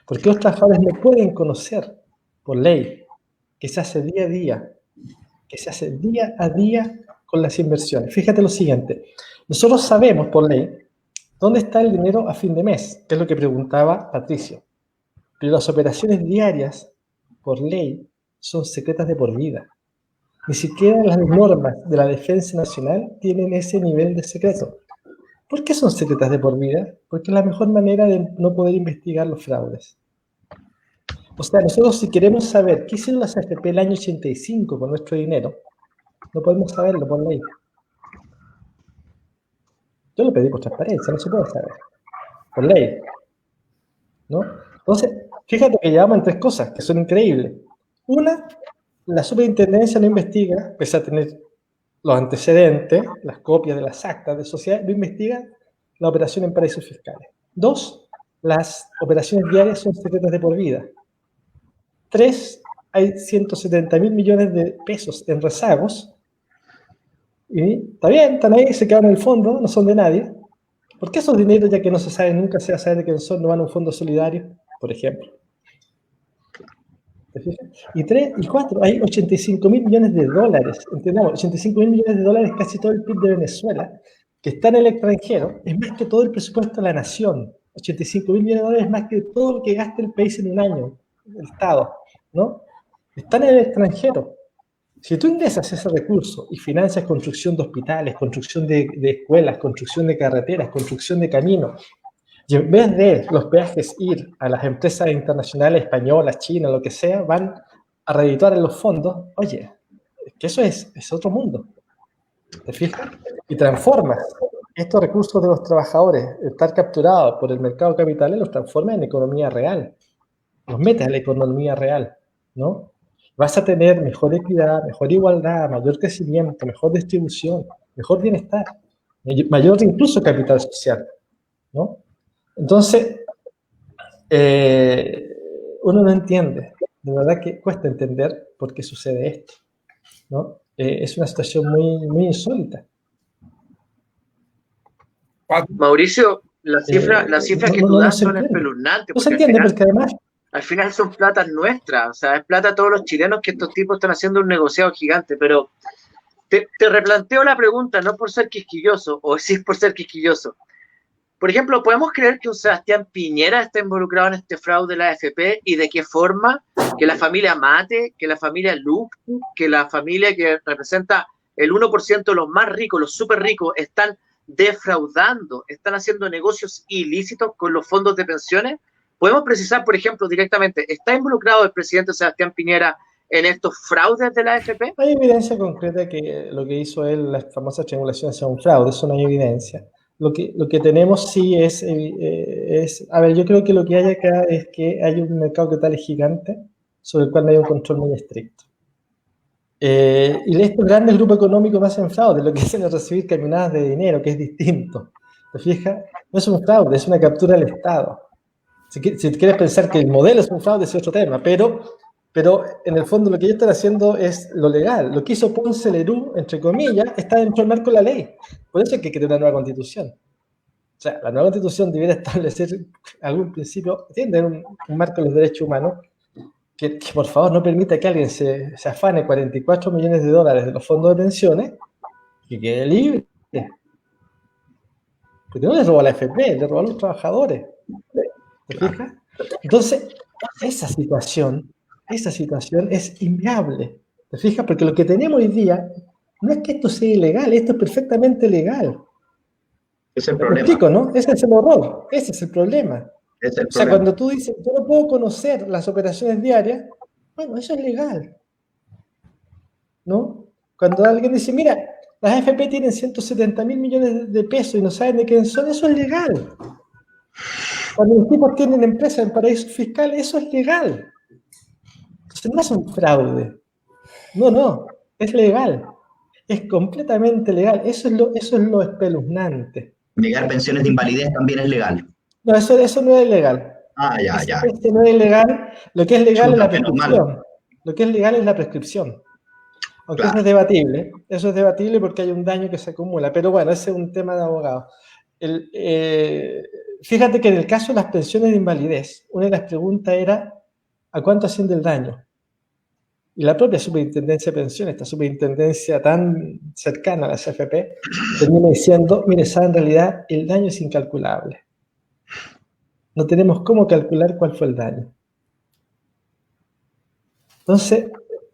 ¿Por qué los trabajadores no pueden conocer por ley que se hace día a día, que se hace día a día con las inversiones? Fíjate lo siguiente, nosotros sabemos por ley dónde está el dinero a fin de mes, que es lo que preguntaba Patricio, pero las operaciones diarias por ley son secretas de por vida. Ni siquiera las normas de la Defensa Nacional tienen ese nivel de secreto. ¿Por qué son secretas de por vida? Porque es la mejor manera de no poder investigar los fraudes. O sea, nosotros si queremos saber qué hicieron las AFP el año 85 con nuestro dinero, no podemos saberlo por ley. Yo lo pedí por transparencia, no se puede saber. Por ley. ¿No? Entonces, fíjate que llevamos en tres cosas que son increíbles. Una, la superintendencia no investiga, pese a tener los antecedentes, las copias de las actas de sociedad, no investiga la operación en paraísos fiscales. Dos, las operaciones diarias son secretas de por vida. Tres, hay 170.000 millones de pesos en rezagos. Y está bien, están ahí, se quedan en el fondo, no son de nadie. ¿Por qué esos dineros, ya que no se sabe, nunca se va a saber de quién son, no van a un fondo solidario, por ejemplo? ¿Te fijas? Y cuatro, hay 85.000 millones de dólares, entendamos, 85.000 millones de dólares, casi todo el PIB de Venezuela, que está en el extranjero, es más que todo el presupuesto de la nación. 85.000 millones de dólares es más que todo lo que gasta el país en un año, el Estado, ¿no? Están en el extranjero. Si tú ingresas ese recurso y financias construcción de hospitales, construcción de escuelas, construcción de carreteras, construcción de caminos, y en vez de los peajes ir a las empresas internacionales, españolas, chinas, lo que sea, van a reeditar en los fondos, oye, es que eso es otro mundo. ¿Te fijas? Y transformas estos recursos de los trabajadores, estar capturados por el mercado de capitales, los transformas en economía real. Los metes a la economía real, ¿no? Vas a tener mejor equidad, mejor igualdad, mayor crecimiento, mejor distribución, mejor bienestar, mayor incluso capital social, ¿no? Entonces, uno no entiende, de verdad que cuesta entender por qué sucede esto, ¿no? Es una situación muy, muy insólita. Mauricio, las cifras que tú das son espeluznantes. No se entiende porque además... Al final son platas nuestras, o sea, es plata de todos los chilenos que estos tipos están haciendo un negociado gigante, pero te replanteo la pregunta, no por ser quisquilloso, o sí por ser quisquilloso. Por ejemplo, ¿podemos creer que un Sebastián Piñera está involucrado en este fraude de la AFP y de qué forma? Que la familia Mate, que la familia Luke, que la familia que representa el 1% de los más ricos, los súper ricos, están defraudando, están haciendo negocios ilícitos con los fondos de pensiones. ¿Podemos precisar, por ejemplo, directamente, ¿está involucrado el presidente Sebastián Piñera en estos fraudes de la AFP? Hay evidencia concreta que lo que hizo él, las famosas triangulaciones, sea un fraude, eso no hay evidencia. Lo que tenemos sí es, a ver, yo creo que lo que hay acá es que hay un mercado que tal es gigante, sobre el cual no hay un control muy estricto. Y estos grandes grupos económicos no hacen fraude, lo que hacen es recibir caminadas de dinero, que es distinto. ¿Te fijas? No es un fraude, es una captura del Estado. Si quieres pensar que el modelo es un fraude, es otro tema, pero en el fondo lo que ellos están haciendo es lo legal. Lo que hizo Ponce Lerú, entre comillas, está dentro del marco de la ley. Por eso es que hay que tener una nueva constitución. O sea, la nueva constitución debiera establecer algún principio, tiene un marco de los derechos humanos, que por favor no permita que alguien se afane 44 millones de dólares de los fondos de pensiones y quede libre. Porque no le robó a la AFP, le robó a los trabajadores. ¿Te fijas? Entonces, esa situación es inviable. ¿Te fijas? Porque lo que tenemos hoy día no es que esto sea ilegal, esto es perfectamente legal. Es el ¿Me problema. explico, no? Ese es el horror, ese es el problema. Es el O sea, problema. cuando tú dices, yo no puedo conocer las operaciones diarias, bueno, eso es legal, ¿no? Cuando alguien dice, mira, las AFP tienen 170.000 millones de pesos y no saben de quién son, eso es legal. Cuando los tipos tienen empresas en paraísos fiscales, eso es legal. Entonces no es un fraude. No, es legal. Es completamente legal. Eso es lo espeluznante. Negar pensiones de invalidez también es legal. No, eso no es legal. Ya. Eso no es legal. Lo que es legal es la Menos mal. prescripción. Lo que es legal es la prescripción. Aunque Claro. eso es debatible porque hay un daño que se acumula. Pero bueno, ese es un tema de abogado. Fíjate que en el caso de las pensiones de invalidez, una de las preguntas era ¿a cuánto asciende el daño? Y la propia superintendencia de pensiones, esta superintendencia tan cercana a la CFP, termina diciendo, mire, en realidad el daño es incalculable. No tenemos cómo calcular cuál fue el daño. Entonces,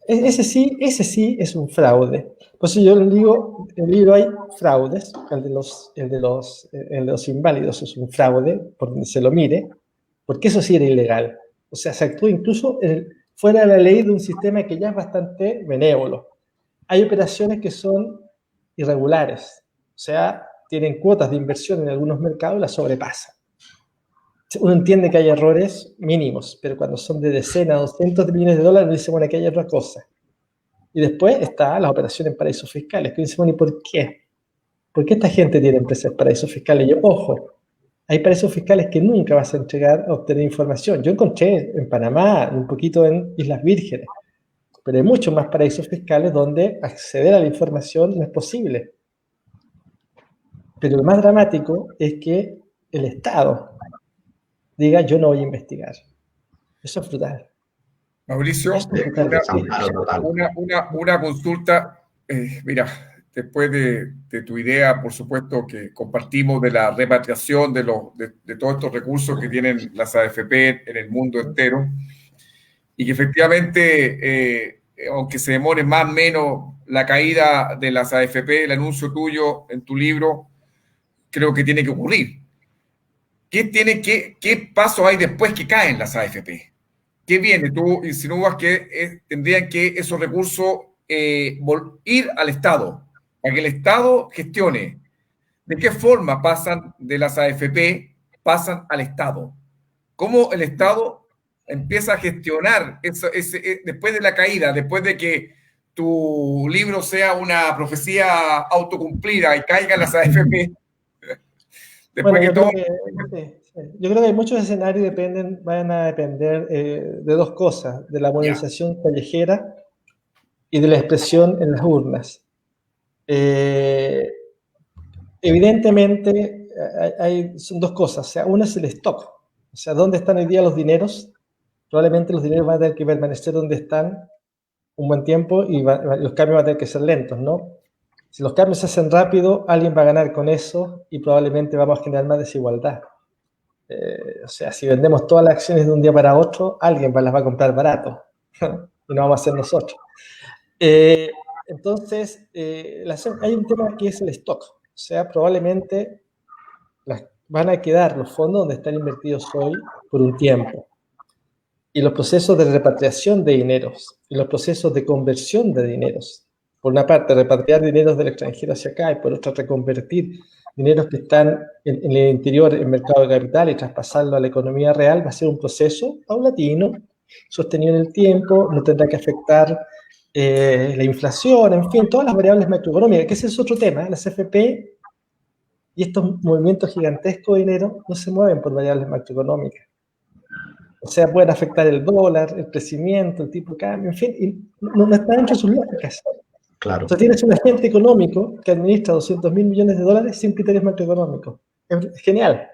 ese sí es un fraude. Por eso yo le digo, en el libro hay fraudes, el de los inválidos es un fraude, por donde se lo mire, porque eso sí era ilegal. O sea, se actúa incluso fuera de la ley de un sistema que ya es bastante benévolo. Hay operaciones que son irregulares, o sea, tienen cuotas de inversión en algunos mercados y las sobrepasan. Uno entiende que hay errores mínimos, pero cuando son de decenas, 200 de millones de dólares, uno dice, bueno, aquí hay otra cosa. Y después está las operaciones en paraísos fiscales, que dice, bueno, ¿y por qué? ¿Por qué esta gente tiene empresas en paraísos fiscales? Y yo, ojo, hay paraísos fiscales que nunca vas a entregar a obtener información. Yo encontré en Panamá, un poquito en Islas Vírgenes, pero hay muchos más paraísos fiscales donde acceder a la información no es posible. Pero lo más dramático es que el Estado diga, yo no voy a investigar. Eso es brutal. Mauricio, una consulta. Mira, después de tu idea, por supuesto, que compartimos de la repatriación de todos estos recursos que tienen las AFP en el mundo entero, y que efectivamente, aunque se demore más o menos la caída de las AFP, el anuncio tuyo en tu libro, creo que tiene que ocurrir. ¿Qué pasos hay después que caen las AFP? ¿Qué viene? Tú insinúas que tendrían que esos recursos ir al Estado, para que el Estado gestione. ¿De qué forma pasan de las AFP, pasan al Estado? ¿Cómo el Estado empieza a gestionar después de la caída, después de que tu libro sea una profecía autocumplida y caigan las AFP? Bueno, yo creo que muchos escenarios van a depender de dos cosas, de la movilización callejera y de la expresión en las urnas. Evidentemente, son dos cosas. O sea, una es el stock. O sea, ¿dónde están hoy día los dineros? Probablemente los dineros van a tener que permanecer donde están un buen tiempo y los cambios van a tener que ser lentos, ¿no? Si los cambios se hacen rápido, alguien va a ganar con eso y probablemente vamos a generar más desigualdad. O sea, si vendemos todas las acciones de un día para otro, alguien las va a comprar barato y no vamos a ser nosotros. Entonces, hay un tema que es el stock. O sea, probablemente van a quedar los fondos donde están invertidos hoy por un tiempo. Y los procesos de repatriación de dineros y los procesos de conversión de dineros. Por una parte, repatriar dineros del extranjero hacia acá y por otra, reconvertir dineros que están en el interior del mercado de capital y traspasarlo a la economía real va a ser un proceso paulatino, sostenido en el tiempo, no tendrá que afectar la inflación, en fin, todas las variables macroeconómicas, que ese es otro tema. Las AFP y estos movimientos gigantescos de dinero no se mueven por variables macroeconómicas. O sea, pueden afectar el dólar, el crecimiento, el tipo de cambio, en fin, y no está dentro de sus lógicas. Claro. Entonces tienes un agente económico que administra 200 mil millones de dólares sin criterios macroeconómicos. Es genial.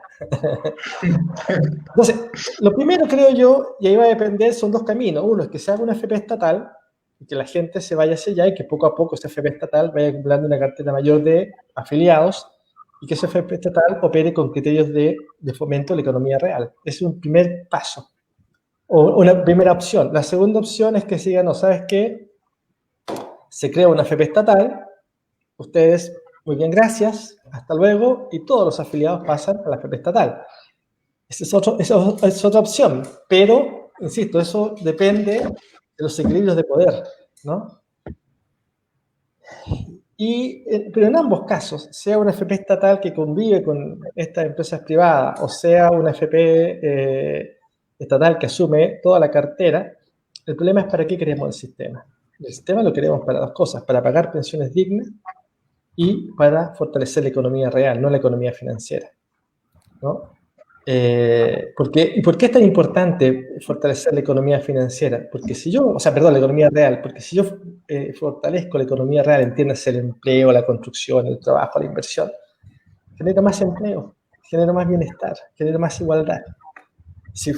Entonces, lo primero creo yo, y ahí va a depender, son dos caminos. Uno es que se haga una FP estatal y que la gente se vaya hacia allá y que poco a poco esa FP estatal vaya acumulando una cartera mayor de afiliados y que esa FP estatal opere con criterios de fomento de la economía real. Ese es un primer paso, o una primera opción. La segunda opción es que sigan, no sabes qué, se crea una FP estatal, ustedes, muy bien, gracias, hasta luego, y todos los afiliados pasan a la FP estatal. Esa es otra opción, pero, insisto, eso depende de los equilibrios de poder, ¿no? Pero en ambos casos, sea una FP estatal que convive con estas empresas privadas, o sea una FP estatal que asume toda la cartera, el problema es para qué queremos el sistema. El sistema lo queremos para dos cosas, para pagar pensiones dignas y para fortalecer la economía real, no la economía financiera, ¿no? ¿Por qué es tan importante fortalecer la economía financiera? Porque si yo, la economía real, porque si yo fortalezco la economía real, entiéndase el empleo, la construcción, el trabajo, la inversión, genera más empleo, genera más bienestar, genera más igualdad. Si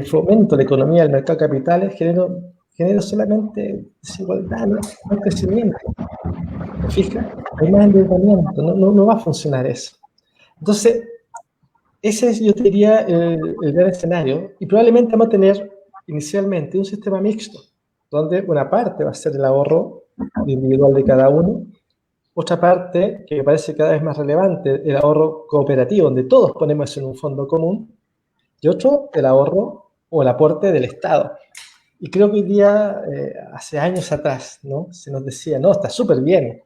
fomento la economía del mercado de capitales, genero solamente desigualdad, no crecimiento. ¿Me fijas? Hay más endeudamiento, no va a funcionar eso. Entonces, ese es, yo te diría, el gran escenario. Y probablemente vamos a tener inicialmente un sistema mixto, donde una parte va a ser el ahorro individual de cada uno, otra parte, que me parece cada vez más relevante, el ahorro cooperativo, donde todos ponemos eso en un fondo común, y otro, el ahorro o el aporte del Estado. Y creo que hoy día, hace años atrás, ¿no? Se nos decía, no, está súper bien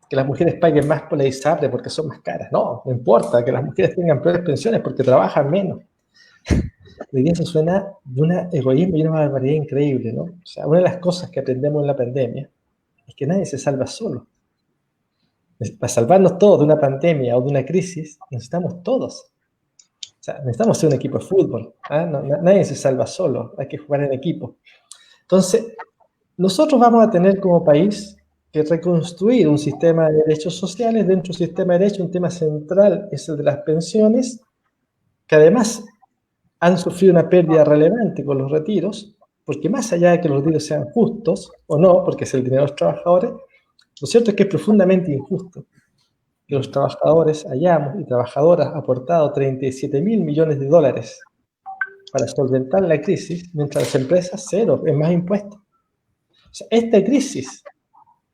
que las mujeres paguen más por la ISAPRE porque son más caras. No importa que las mujeres tengan peores pensiones porque trabajan menos. Hoy día eso suena de un egoísmo y una barbaridad increíble, ¿no? O sea, una de las cosas que aprendemos en la pandemia es que nadie se salva solo. Para salvarnos todos de una pandemia o de una crisis, necesitamos todos. O sea, necesitamos ser un equipo de fútbol. ¿Eh? Nadie se salva solo, hay que jugar en equipo. Entonces, nosotros vamos a tener como país que reconstruir un sistema de derechos sociales. Dentro del sistema de derechos, un tema central es el de las pensiones, que además han sufrido una pérdida relevante con los retiros, porque más allá de que los retiros sean justos o no, porque es el dinero de los trabajadores, lo cierto es que es profundamente injusto que los trabajadores hayamos y trabajadoras aportado 37 mil millones de dólares para solventar la crisis, mientras las empresas cero, en más impuestos. O sea, esta crisis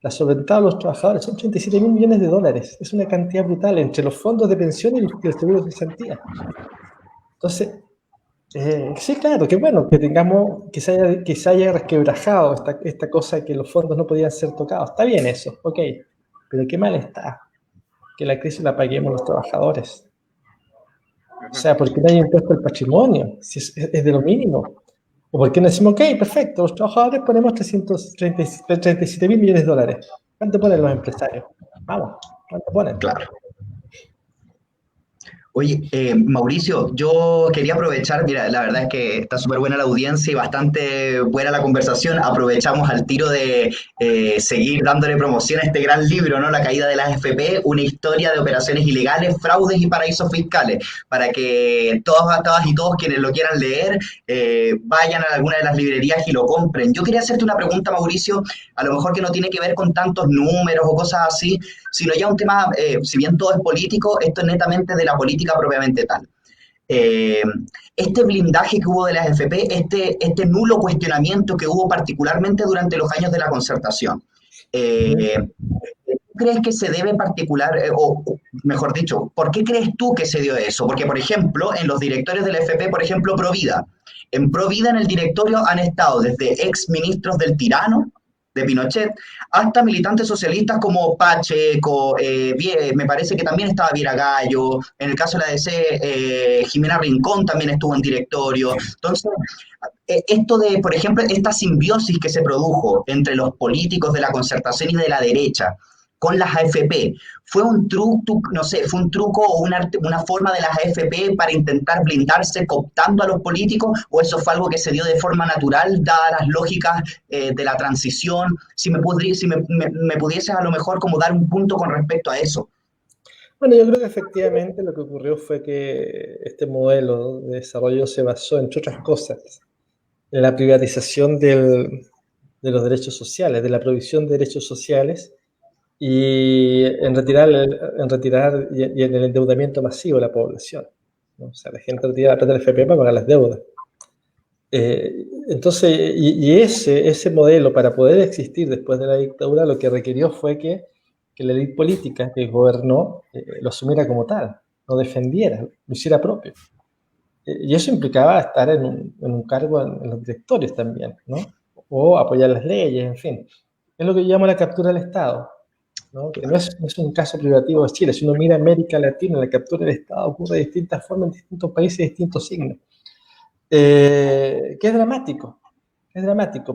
la solventaron los trabajadores, son 37 mil millones de dólares, es una cantidad brutal entre los fondos de pensión y el seguro de cesantía. Entonces, sí, claro, que bueno, que se haya resquebrajado esta cosa de que los fondos no podían ser tocados. Está bien eso, ok, pero qué mal está que la crisis la paguemos los trabajadores. O sea, ¿por qué no hay impuesto al patrimonio? Si es de lo mínimo. ¿O por qué no decimos, ok, perfecto, los trabajadores ponemos 337 mil millones de dólares? ¿Cuánto ponen los empresarios? Vamos, ¿cuánto ponen? Claro. Oye, Mauricio, yo quería aprovechar, mira, la verdad es que está súper buena la audiencia y bastante buena la conversación. Aprovechamos al tiro de seguir dándole promoción a este gran libro, ¿no? La caída de las AFP, una historia de operaciones ilegales, fraudes y paraísos fiscales, para que todas y todos quienes lo quieran leer vayan a alguna de las librerías y lo compren. Yo quería hacerte una pregunta, Mauricio, a lo mejor que no tiene que ver con tantos números o cosas así, sino ya un tema, si bien todo es político, esto es netamente de la política propiamente tal. Este blindaje que hubo de las AFP, este nulo cuestionamiento que hubo particularmente durante los años de la concertación, ¿crees que se debe en particular, o mejor dicho, por qué crees tú que se dio eso? Porque, por ejemplo, en los directorios de la AFP, por ejemplo, Provida, en el directorio han estado desde ex ministros del tirano, de Pinochet, hasta militantes socialistas como Pacheco, me parece que también estaba Viera Gallo, en el caso de la DC, Jimena Rincón también estuvo en directorio. Entonces, esto de, por ejemplo, esta simbiosis que se produjo entre los políticos de la concertación y de la derecha con las AFP, ¿fue un truco, no sé, fue un truco o una forma de las AFP para intentar blindarse cooptando a los políticos, o eso fue algo que se dio de forma natural, dadas las lógicas de la transición? Si me pudieses a lo mejor como dar un punto con respecto a eso. Bueno, yo creo que efectivamente lo que ocurrió fue que este modelo de desarrollo se basó, entre otras cosas, en la privatización de los derechos sociales, de la provisión de derechos sociales, y en retirar y en el endeudamiento masivo de la población, ¿no? O sea, la gente retira la plata del FP para pagar las deudas. Entonces, ese modelo, para poder existir después de la dictadura, lo que requirió fue que la élite política que gobernó lo asumiera como tal, lo defendiera, lo hiciera propio. Y eso implicaba estar en un cargo en los directorios también, ¿no? O apoyar las leyes, en fin. Es lo que yo llamo la captura del Estado, ¿no? Que no es un caso privativo de Chile. Si uno mira América Latina, la captura del Estado ocurre de distintas formas en distintos países, de distintos signos. Que es dramático,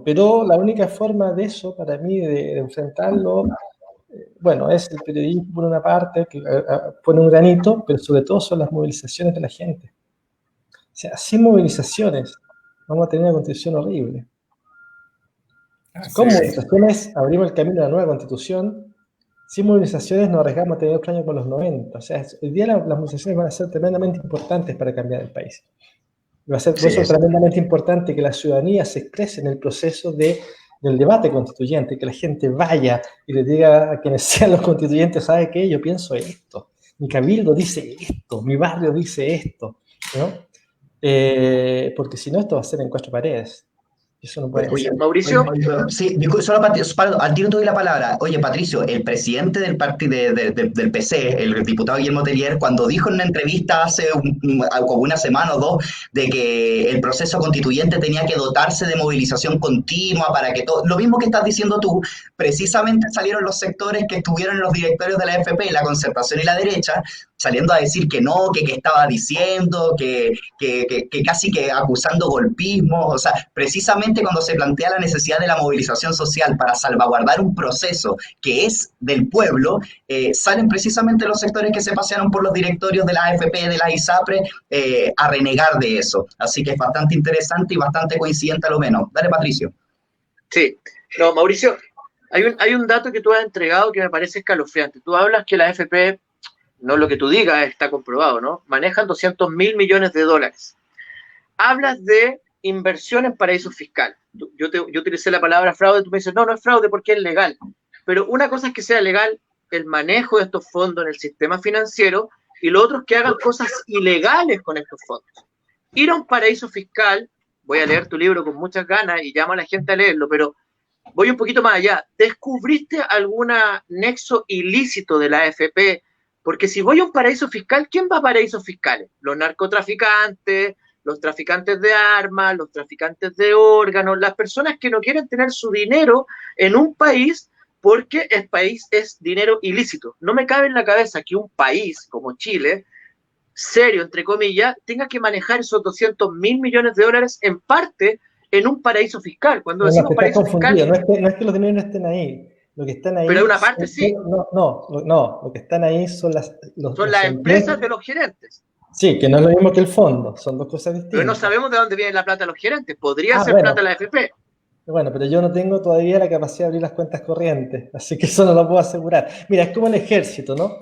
pero la única forma de eso, para mí, de enfrentarlo, bueno, es el periodismo por una parte, que pone un granito, pero sobre todo son las movilizaciones de la gente. O sea, sin movilizaciones vamos a tener una constitución horrible. Con movilizaciones abrimos el camino a la nueva constitución. Sin movilizaciones nos arriesgamos a tener otro año con los 90. O sea, hoy día las movilizaciones van a ser tremendamente importantes para cambiar el país. Va a ser por eso tremendamente importante que la ciudadanía se exprese en el proceso del debate constituyente, que la gente vaya y le diga a quienes sean los constituyentes, ¿sabe qué? Yo pienso esto, mi cabildo dice esto, mi barrio dice esto, ¿no? Porque si no, esto va a ser en 4 paredes. Eso no puede Oye, ser. Mauricio. Sí, solo al tiro te doy la palabra. Oye, Patricio, el presidente del del PC, el diputado Guillermo Tellier, cuando dijo en una entrevista hace como una semana o dos de que el proceso constituyente tenía que dotarse de movilización continua para que todo, lo mismo que estás diciendo tú, precisamente salieron los sectores que estuvieron en los directorios de la AFP, la concertación y la derecha, saliendo a decir que no, que estaba diciendo, que casi que acusando golpismo. O sea, precisamente cuando se plantea la necesidad de la movilización social para salvaguardar un proceso que es del pueblo, salen precisamente los sectores que se pasearon por los directorios de la AFP, de la ISAPRE, a renegar de eso. Así que es bastante interesante y bastante coincidente a lo menos. Dale, Patricio. Sí, no, Mauricio, hay un dato que tú has entregado que me parece escalofriante. Tú hablas que la AFP, no lo que tú digas está comprobado, ¿no? Manejan 200.000 millones de dólares. Hablas de inversión en paraísos fiscales. Yo utilicé la palabra fraude, tú me dices, no es fraude porque es legal. Pero una cosa es que sea legal el manejo de estos fondos en el sistema financiero y lo otro es que hagan cosas ilegales con estos fondos. Ir a un paraíso fiscal, voy a leer tu libro con muchas ganas y llamo a la gente a leerlo, pero voy un poquito más allá. ¿Descubriste algún nexo ilícito de la AFP? Porque si voy a un paraíso fiscal, ¿quién va a paraísos fiscales? Los narcotraficantes, los traficantes de armas, los traficantes de órganos, las personas que no quieren tener su dinero en un país porque el país es dinero ilícito. No me cabe en la cabeza que un país como Chile, serio, entre comillas, tenga que manejar esos 200.000 millones de dólares en parte en un paraíso fiscal. Cuando decimos paraíso fiscal... No es que los dineros no estén ahí. Lo que están ahí... Pero una parte sí. No, lo que están ahí son las empresas de los gerentes. Sí, que no es lo mismo que el fondo, son dos cosas distintas. Pero no sabemos de dónde viene la plata de los gerentes, podría ser plata de la AFP. Bueno, pero yo no tengo todavía la capacidad de abrir las cuentas corrientes, así que eso no lo puedo asegurar. Mira, es como el ejército, ¿no?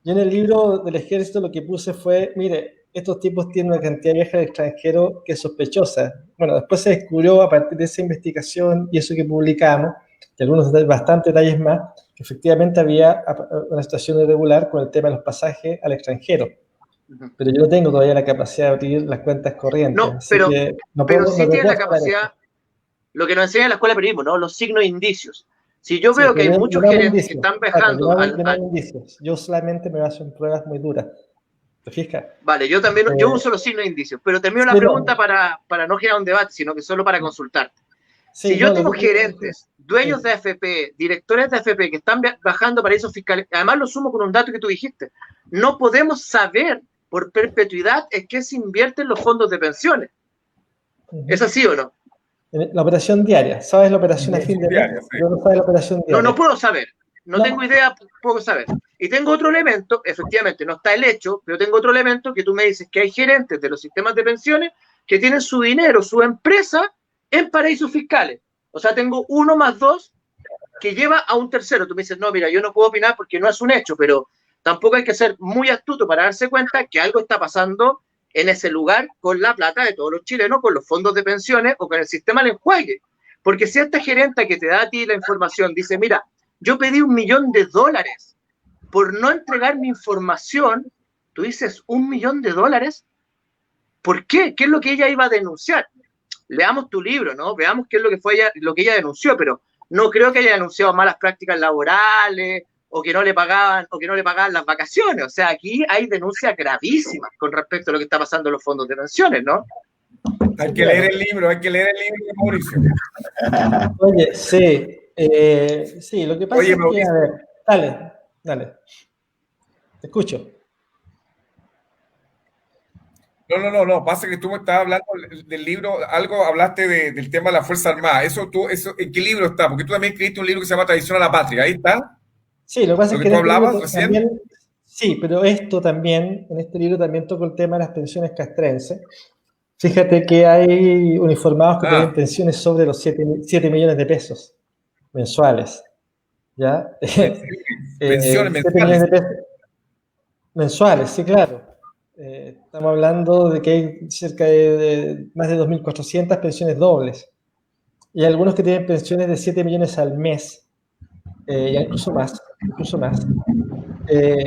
Yo en el libro del ejército lo que puse fue, mire, estos tipos tienen una cantidad de viajes al extranjero que es sospechosa. Bueno, después se descubrió a partir de esa investigación y eso que publicamos, y algunos bastantes detalles más, que efectivamente había una situación irregular con el tema de los pasajes al extranjero. Pero yo no tengo todavía la capacidad de abrir las cuentas corrientes. No, pero sí tiene la capacidad, lo que nos enseña en la escuela de periodismo, ¿no? Los signos e indicios. Si yo veo que hay muchos gerentes que están viajando yo solamente me baso en pruebas muy duras. ¿Te fijas? Vale, yo también yo uso los signos e indicios, pero termino la pregunta para no generar un debate, sino que solo para consultarte. Si yo tengo gerentes, dueños de AFP, directores de AFP que están bajando paraísos fiscales, además lo sumo con un dato que tú dijiste, no podemos saber por perpetuidad en qué se invierten los fondos de pensiones. ¿Es así o no? La operación diaria, ¿sabes la operación a fin de mes? Sí. Yo no sabes la operación diaria. No puedo saber, no tengo idea, puedo saber. Y tengo otro elemento, efectivamente, no está el hecho, pero tengo otro elemento que tú me dices que hay gerentes de los sistemas de pensiones que tienen su dinero, su empresa, en paraísos fiscales. O sea, tengo 1 más 2 que lleva a un tercero. Tú me dices, no, mira, yo no puedo opinar porque no es un hecho, pero tampoco hay que ser muy astuto para darse cuenta que algo está pasando en ese lugar con la plata de todos los chilenos, con los fondos de pensiones o con el sistema del enjuague. Porque si esta gerente que te da a ti la información dice, mira, yo pedí $1 millón por no entregar mi información, tú dices, $1 millón. ¿Por qué? ¿Qué es lo que ella iba a denunciar? Leamos tu libro, ¿no? Veamos qué es lo que fue ella, lo que ella denunció, pero no creo que haya denunciado malas prácticas laborales o que no le pagaban las vacaciones. O sea, aquí hay denuncias gravísimas con respecto a lo que está pasando en los fondos de pensiones, ¿no? Hay que leer el libro, Mauricio. Oye, sí, lo que pasa es que, a ver, dale, te escucho. No, pasa que tú me estabas hablando del libro, algo hablaste del tema de la Fuerza Armada. Eso, ¿en qué libro está? Porque tú también escribiste un libro que se llama Traición a la Patria, ¿ahí está? Sí, lo que pasa es que tú hablabas recién. También, sí, pero en este libro también toco el tema de las pensiones castrenses. Fíjate que hay uniformados que tienen pensiones sobre los 7 millones de pesos mensuales. ¿Ya? Pensiones mensuales. 7 millones de pesos mensuales, sí, claro. Estamos hablando de que hay cerca de más de 2.400 pensiones dobles. Y algunos que tienen pensiones de 7 millones al mes. Y incluso más.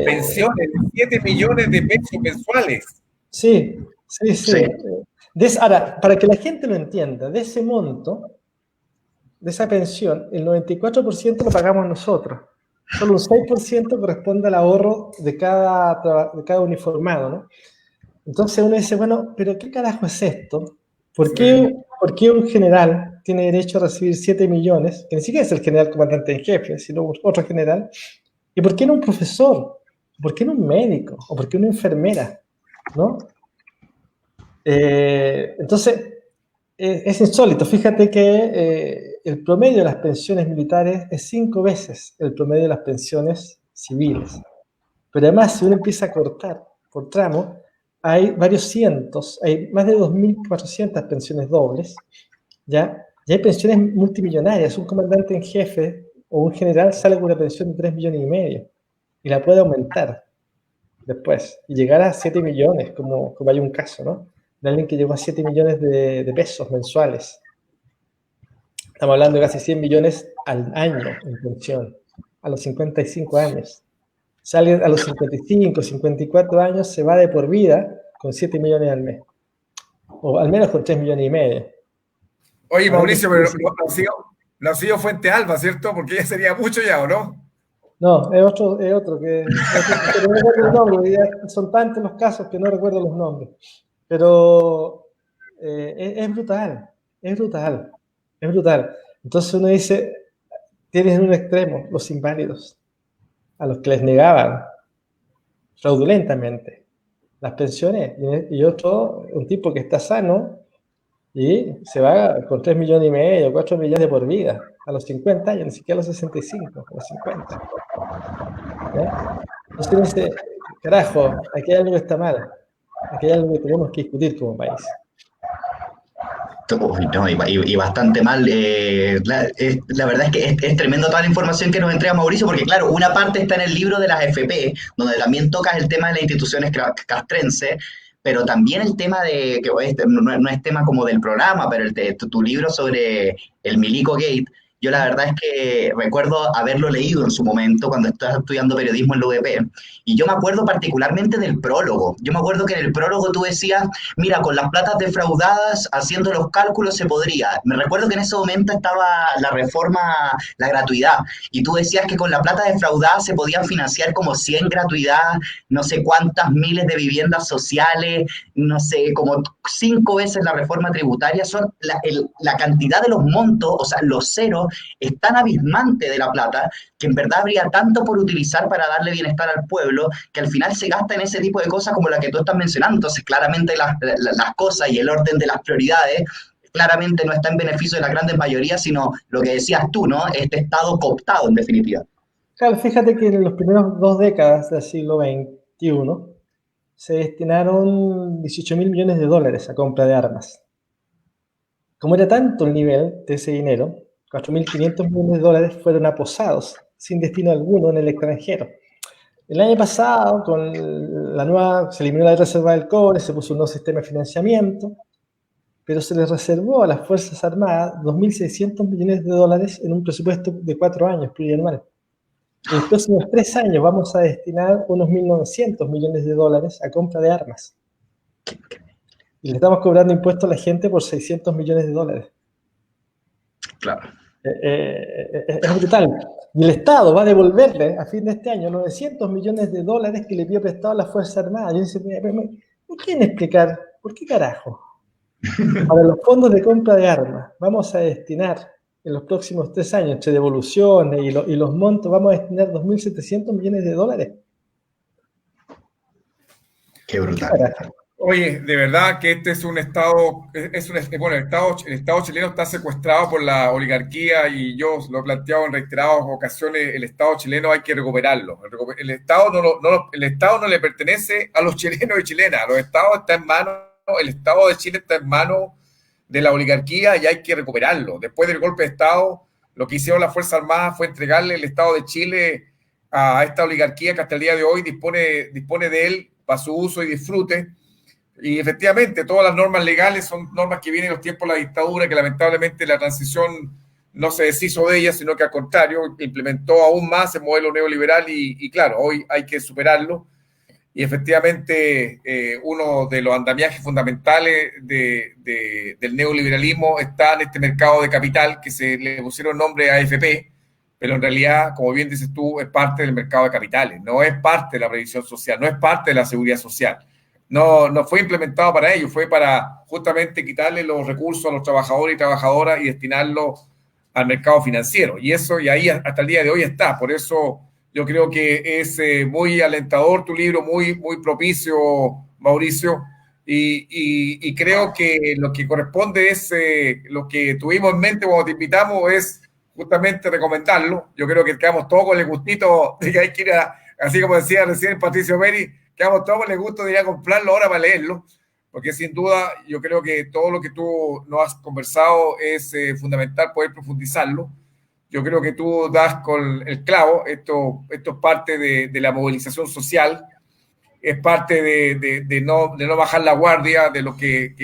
Pensiones de 7 millones de pesos mensuales. Sí. Ahora, para que la gente lo entienda, de ese monto, de esa pensión, el 94% lo pagamos nosotros. Solo un 6% corresponde al ahorro de cada uniformado, ¿no? Entonces uno dice, bueno, ¿pero qué carajo es esto? ¿Por qué un general tiene derecho a recibir 7 millones, que ni siquiera es el general comandante en jefe, sino otro general? ¿Y por qué no un profesor? ¿Por qué no un médico? ¿O por qué una enfermera? ¿No? Entonces, es insólito. Fíjate que el promedio de las pensiones militares es 5 veces el promedio de las pensiones civiles. Pero además, si uno empieza a cortar por tramo, hay varios cientos, hay más de 2.400 pensiones dobles, ¿ya? Y hay pensiones multimillonarias. Un comandante en jefe o un general sale con una pensión de 3,5 millones y la puede aumentar después y llegar a 7 millones, como hay un caso, ¿no? De alguien que llegó a 7 millones de pesos mensuales. Estamos hablando de casi 100 millones al año en pensión, a los 55 años. Sale a los 55, 54 años, se va de por vida con 7 millones al mes. O al menos con 3,5 millones. Oye, Mauricio, pero no ha sido Fuente Alba, ¿cierto? Porque ya sería mucho ya, ¿o no? No, es otro que no recuerdo el nombre. Son tantos los casos que no recuerdo los nombres. Pero es brutal. Entonces uno dice, tienes en un extremo los inválidos, a los que les negaban fraudulentamente las pensiones, y otro, un tipo que está sano y se va con 3,5 millones, 4 millones de por vida, a los 50 años, ni siquiera a los 65, a los 50. ¿Ya? Entonces uno dice, carajo, aquí hay algo que está mal, aquí hay algo que tenemos que discutir como país. Uy, no, y bastante mal. La verdad es que es tremendo toda la información que nos entrega Mauricio, porque claro, una parte está en el libro de las AFP, donde también tocas el tema de las instituciones castrenses, pero también el tema de, que no es tema como del programa, pero tu libro sobre el Milico Gate, Yo la verdad es que recuerdo haberlo leído en su momento cuando estaba estudiando periodismo en la UDP, y yo me acuerdo particularmente del prólogo. Yo me acuerdo que en el prólogo tú decías, mira, con las platas defraudadas, haciendo los cálculos se podría. Me recuerdo que en ese momento estaba la reforma, la gratuidad, y tú decías que con la plata defraudada se podían financiar como 100 gratuidad, no sé cuántas miles de viviendas sociales, no sé, como 5 veces la reforma tributaria. Son la cantidad de los montos, o sea, los ceros, es tan abismante de la plata que en verdad habría tanto por utilizar para darle bienestar al pueblo que al final se gasta en ese tipo de cosas como la que tú estás mencionando. Entonces, claramente las cosas y el orden de las prioridades claramente no está en beneficio de la grandes mayorías, sino lo que decías tú, ¿no? Este Estado cooptado, en definitiva. Claro, fíjate que en los primeros 2 décadas del siglo XXI se destinaron 18.000 millones de dólares a compra de armas. Como era tanto el nivel de ese dinero, 4.500 millones de dólares fueron aposados sin destino alguno en el extranjero. El año pasado, se eliminó la reserva del cobre, se puso un nuevo sistema de financiamiento, pero se les reservó a las Fuerzas Armadas 2.600 millones de dólares en un presupuesto de 4 años plurianual. En los próximos 3 años vamos a destinar unos 1.900 millones de dólares a compra de armas. Y le estamos cobrando impuestos a la gente por 600 millones de dólares. Claro. Es brutal. Y el Estado va a devolverle a fin de este año 900 millones de dólares que le pidió prestado a las Fuerzas Armadas. Yo dice, ¿me quieren explicar por qué carajo? Para los fondos de compra de armas vamos a destinar en los próximos 3 años, entre devoluciones y los montos, vamos a destinar 2.700 millones de dólares. Qué brutal. Oye, de verdad que este es un Estado, bueno, el Estado chileno está secuestrado por la oligarquía, y yo lo he planteado en reiteradas ocasiones. El Estado chileno hay que recuperarlo. El Estado no le pertenece a los chilenos y chilenas. El Estado de Chile está en manos de la oligarquía y hay que recuperarlo. Después del golpe de Estado, lo que hicieron las Fuerzas Armadas fue entregarle el Estado de Chile a esta oligarquía que hasta el día de hoy dispone de él para su uso y disfrute. Y efectivamente, todas las normas legales son normas que vienen en los tiempos de la dictadura, que lamentablemente la transición no se deshizo de ellas, sino que al contrario, implementó aún más el modelo neoliberal y claro, hoy hay que superarlo. Y efectivamente, uno de los andamiajes fundamentales del neoliberalismo está en este mercado de capital que se le pusieron nombre a AFP, pero en realidad, como bien dices tú, es parte del mercado de capitales, no es parte de la previsión social, no es parte de la seguridad social. No fue implementado para ello, fue para justamente quitarle los recursos a los trabajadores y trabajadoras y destinarlos al mercado financiero. Y ahí hasta el día de hoy está. Por eso yo creo que es muy alentador tu libro, muy, muy propicio, Mauricio. Y creo que lo que corresponde es, lo que tuvimos en mente cuando te invitamos es justamente recomendarlo. Yo creo que quedamos todos con el gustito de que hay que ir así como decía recién Patricio Meri, quedamos todos con el gusto de ir a comprarlo ahora para leerlo, porque sin duda yo creo que todo lo que tú nos has conversado es fundamental poder profundizarlo. Yo creo que tú das con el clavo. Esto es parte de la movilización social, es parte de no bajar la guardia de lo que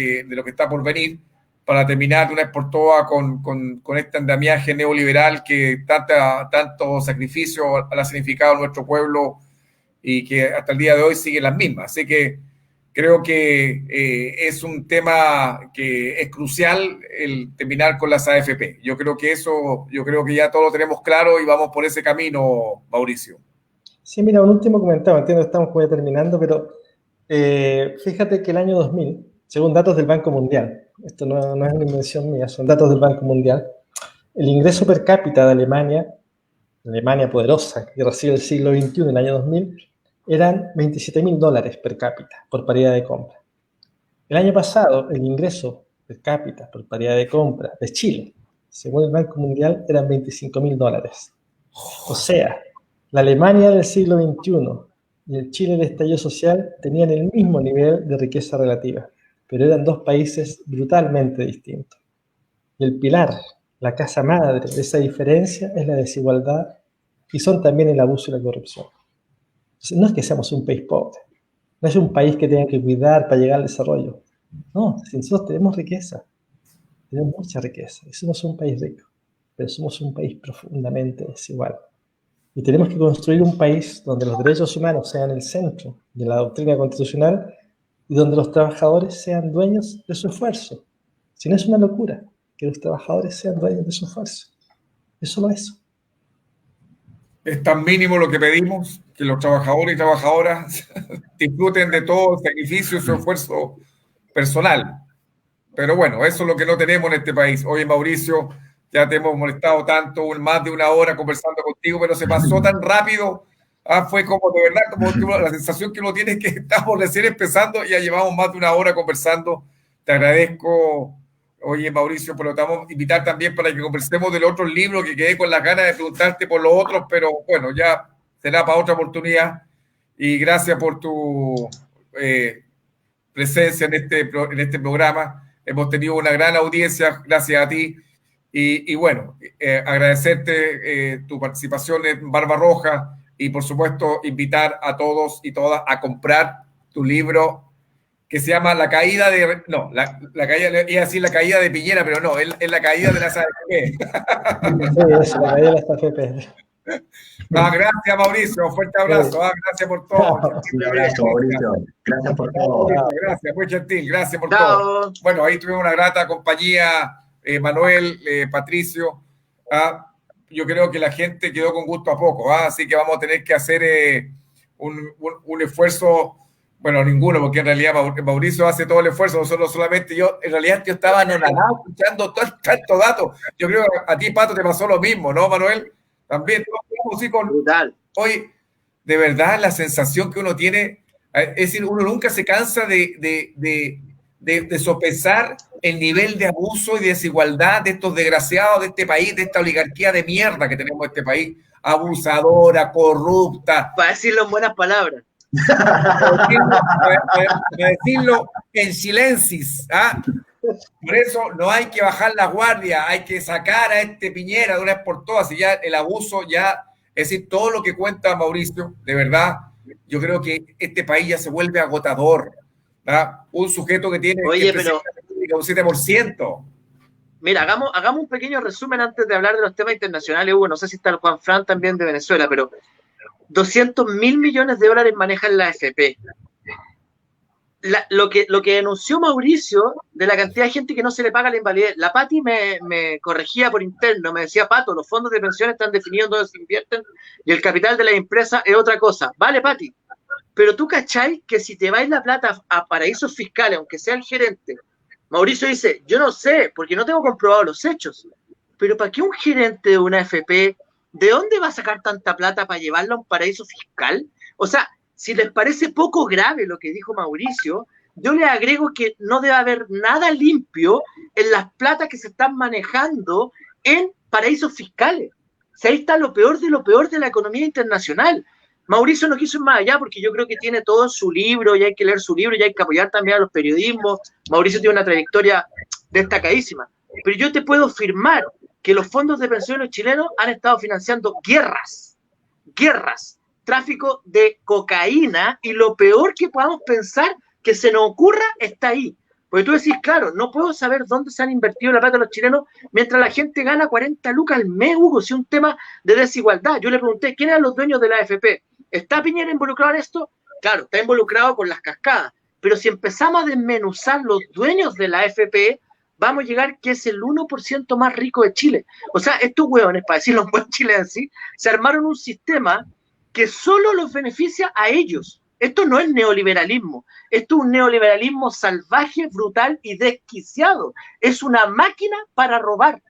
está por venir, para terminar de una vez por todas con este andamiaje neoliberal que tanto sacrificio ha significado a nuestro pueblo y que hasta el día de hoy sigue las mismas. Así que creo que es un tema que es crucial el terminar con las AFP. Yo creo que ya todo lo tenemos claro y vamos por ese camino, Mauricio. Sí, mira, un último comentario, entiendo que estamos ya terminando, pero fíjate que el año 2000, según datos del Banco Mundial, esto no es una invención mía, son datos del Banco Mundial, el ingreso per cápita de Alemania poderosa, que recibe el siglo XXI, en el año 2000, eran $27.000 per cápita por paridad de compra. El año pasado, el ingreso per cápita por paridad de compra de Chile, según el Banco Mundial, eran $25.000. O sea, la Alemania del siglo XXI y el Chile del estallido social tenían el mismo nivel de riqueza relativa, pero eran dos países brutalmente distintos. Y el pilar, la casa madre de esa diferencia, es la desigualdad y son también el abuso y la corrupción. No es que seamos un país pobre, no es un país que tenga que cuidar para llegar al desarrollo. No, nosotros tenemos riqueza, tenemos mucha riqueza, y somos un país rico. pero somos un país profundamente desigual. Y tenemos que construir un país donde los derechos humanos sean el centro de la doctrina constitucional y donde los trabajadores sean dueños de su esfuerzo. Si no, es una locura que los trabajadores sean dueños de su esfuerzo. Es solo eso. Es tan mínimo lo que pedimos, que los trabajadores y trabajadoras disfruten de todo el sacrificio y su esfuerzo personal. Pero bueno, eso es lo que no tenemos en este país. Oye, Mauricio, ya te hemos molestado tanto, más de una hora conversando contigo, pero se pasó tan rápido. Fue como de verdad, como la sensación que uno tiene es que estamos recién empezando y ya llevamos más de una hora conversando. Te agradezco. Oye, Mauricio, pero te vamos a invitar también para que conversemos del otro libro, que quedé con las ganas de preguntarte por los otros, pero bueno, ya será para otra oportunidad. Y gracias por tu presencia en este programa. Hemos tenido una gran audiencia, gracias a ti. Y bueno, agradecerte tu participación en Barbarroja y, por supuesto, invitar a todos y todas a comprar tu libro, que se llama La caída de... No, la caída, iba a decir La caída de Piñera, pero no, es La caída de las AFP. Sí, es La caída de las AFP. Gracias, Mauricio. Un fuerte abrazo. Gracias por todo. Un abrazo, Mauricio. Gracias por todo. Gracias, muy gentil. Gracias por todo. Bueno, ahí tuvimos una grata compañía, Manuel, Patricio. Yo creo que la gente quedó con gusto a poco, así que vamos a tener que hacer un esfuerzo. Bueno, ninguno, porque en realidad Mauricio hace todo el esfuerzo, nosotros solamente yo estaba anonadado escuchando tantos datos. Yo creo que a ti, Pato, te pasó lo mismo, ¿no, Manuel? También. Brutal. Hoy, de verdad, la sensación que uno tiene, es decir, uno nunca se cansa de sopesar el nivel de abuso y de desigualdad de estos desgraciados de este país, de esta oligarquía de mierda que tenemos en este país, abusadora, corrupta. Para decirlo en buenas palabras. Para decirlo en silencis. Por eso no hay que bajar la guardia, hay que sacar a este Piñera de una vez por todas. Y ya el abuso, es decir, todo lo que cuenta Mauricio, de verdad, yo creo que este país ya se vuelve agotador. Un sujeto que tiene un 7%. Mira, hagamos un pequeño resumen antes de hablar de los temas internacionales, Hugo. No sé si está el Juan Fran también de Venezuela, pero 200.000 millones de dólares manejan la AFP. Lo que denunció Mauricio de la cantidad de gente que no se le paga la invalidez, la Pati me corregía por interno, me decía, Pato, los fondos de pensiones están definidos dónde se invierten y el capital de la empresa es otra cosa. Vale, Pati, pero tú cachai que si te vais la plata a paraísos fiscales, aunque sea el gerente, Mauricio dice, yo no sé, porque no tengo comprobado los hechos, pero ¿para qué un gerente de una AFP, de dónde va a sacar tanta plata para llevarlo a un paraíso fiscal? O sea, si les parece poco grave lo que dijo Mauricio, yo le agrego que no debe haber nada limpio en las platas que se están manejando en paraísos fiscales. O sea, ahí está lo peor de la economía internacional. Mauricio no quiso ir más allá porque yo creo que tiene todo en su libro y hay que leer su libro y hay que apoyar también a los periodismos. Mauricio tiene una trayectoria destacadísima. Pero yo te puedo afirmar que los fondos de pensiones chilenos han estado financiando guerras, tráfico de cocaína y lo peor que podamos pensar que se nos ocurra está ahí. Porque tú decís, claro, no puedo saber dónde se han invertido la plata de los chilenos mientras la gente gana 40 lucas al mes, Hugo, si es un tema de desigualdad. Yo le pregunté, ¿quién eran los dueños de la AFP? ¿Está Piñera involucrado en esto? Claro, está involucrado con las cascadas, pero si empezamos a desmenuzar los dueños de la AFP, vamos a llegar que es el 1% más rico de Chile. O sea, estos hueones, para decirlo en buen chilense, se armaron un sistema que solo los beneficia a ellos. Esto no es neoliberalismo, esto es un neoliberalismo salvaje, brutal y desquiciado. Es una máquina para robar.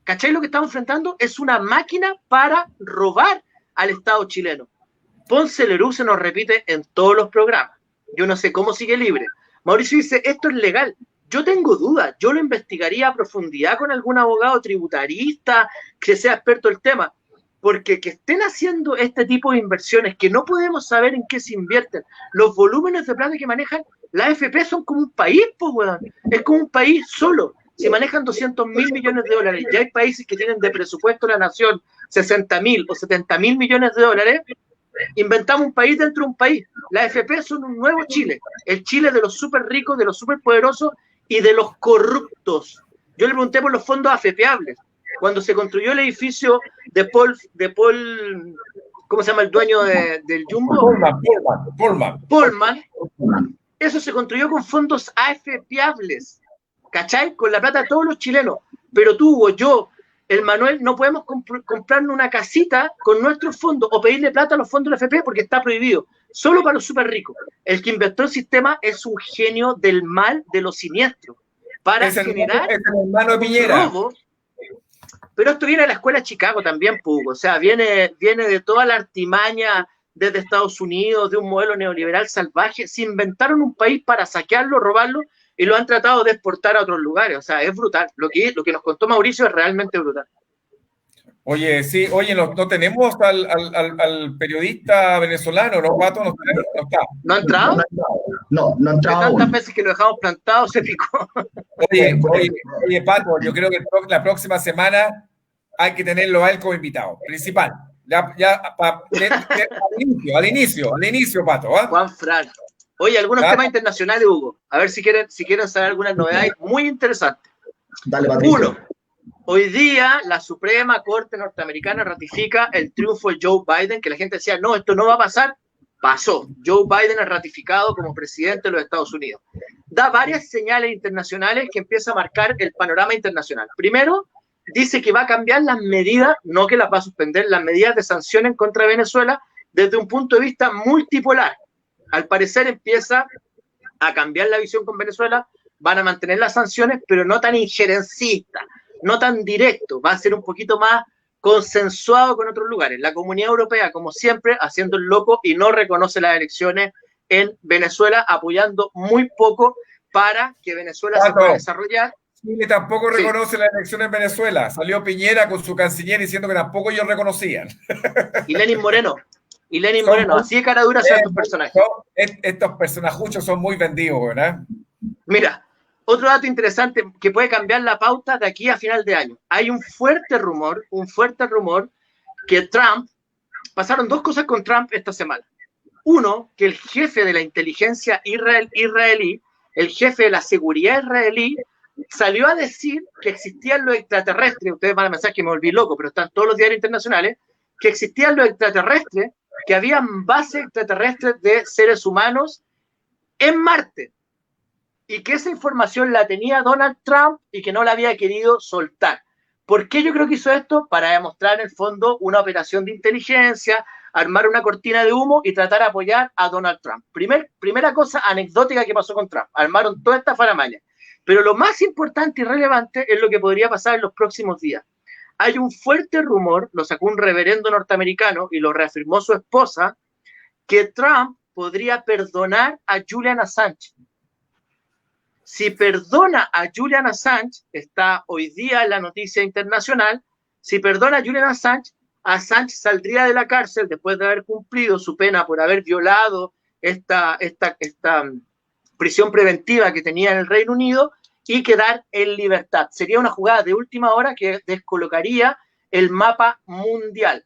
¿Cachai lo que estamos enfrentando? Es una máquina para robar al Estado chileno. Ponce Lerú se nos repite en todos los programas. Yo no sé cómo sigue libre. Mauricio dice, esto es legal. Yo tengo dudas, yo lo investigaría a profundidad con algún abogado tributarista que sea experto del tema, porque que estén haciendo este tipo de inversiones que no podemos saber en qué se invierten, los volúmenes de plata que manejan, la AFP son como un país, pues, weón. Es como un país solo. Si manejan 200.000 millones de dólares, ya hay países que tienen de presupuesto de la nación 60.000 o 70.000 millones de dólares, inventamos un país dentro de un país. La AFP son un nuevo Chile, el Chile de los súper ricos, de los súper poderosos y de los corruptos. Yo le pregunté por los fondos afepeables. cuando se construyó el edificio de Paul, ¿cómo se llama el dueño del Jumbo? Pullman. Eso se construyó con fondos AFPables, ¿cachai? Con la plata de todos los chilenos. Pero tú o yo, el Manuel, no podemos comprarnos una casita con nuestros fondos o pedirle plata a los fondos del FP porque está prohibido. Solo para los súper ricos. El que inventó el sistema es un genio del mal, de lo siniestro, para generar un robo. Pero esto viene de la escuela de Chicago también, Pugo. O sea, viene de toda la artimaña desde Estados Unidos, de un modelo neoliberal salvaje. Se inventaron un país para saquearlo, robarlo, y lo han tratado de exportar a otros lugares. O sea, es brutal. Lo que nos contó Mauricio es realmente brutal. Oye, sí, no tenemos al periodista venezolano, ¿no, Pato? No está. ¿No ha entrado? No ha entrado. De tantas veces que lo dejamos plantado, se picó. Oye, Pato, yo creo que la próxima semana hay que tenerlo a él como invitado, principal. Al inicio, Pato. ¿eh? Juan Fran. Oye, algunos temas internacionales, Hugo. A ver si quieren saber algunas novedades muy interesantes. Dale, Patricio. 1. Hoy día la Suprema Corte norteamericana ratifica el triunfo de Joe Biden, que la gente decía, no, esto no va a pasar. Pasó. Joe Biden es ratificado como presidente de los Estados Unidos. Da varias señales internacionales que empieza a marcar el panorama internacional. Primero, dice que va a cambiar las medidas, no que las va a suspender, las medidas de sanciones contra Venezuela desde un punto de vista multipolar. Al parecer empieza a cambiar la visión con Venezuela, van a mantener las sanciones, pero no tan injerencistas, no tan directo, va a ser un poquito más consensuado con otros lugares. La Comunidad Europea, como siempre, haciendo el loco y no reconoce las elecciones en Venezuela, apoyando muy poco para que Venezuela se pueda desarrollar. Chile tampoco reconoce las elecciones en Venezuela. Salió Piñera con su canciller diciendo que tampoco ellos reconocían. Y Lenin Moreno, así de cara dura son estos personajes. Estos personajuchos son muy vendidos, ¿verdad? Mira, otro dato interesante que puede cambiar la pauta de aquí a final de año. Hay un fuerte rumor que Trump, pasaron dos cosas con Trump esta semana. Uno, que el jefe de la inteligencia israelí, el jefe de la seguridad israelí, salió a decir que existían los extraterrestres, ustedes van a pensar que me volví loco, pero están todos los diarios internacionales, que existían los extraterrestres, que habían bases extraterrestres de seres humanos en Marte, y que esa información la tenía Donald Trump y que no la había querido soltar. ¿Por qué yo creo que hizo esto? Para demostrar en el fondo una operación de inteligencia, armar una cortina de humo y tratar de apoyar a Donald Trump. Primera cosa anecdótica que pasó con Trump, armaron toda esta faramalla. Pero lo más importante y relevante es lo que podría pasar en los próximos días. Hay un fuerte rumor, lo sacó un reverendo norteamericano y lo reafirmó su esposa, que Trump podría perdonar a Julian Assange. Si perdona a Julian Assange, está hoy día en la noticia internacional, si perdona a Julian Assange, Assange saldría de la cárcel después de haber cumplido su pena por haber violado esta prisión preventiva que tenía en el Reino Unido y quedar en libertad. Sería una jugada de última hora que descolocaría el mapa mundial.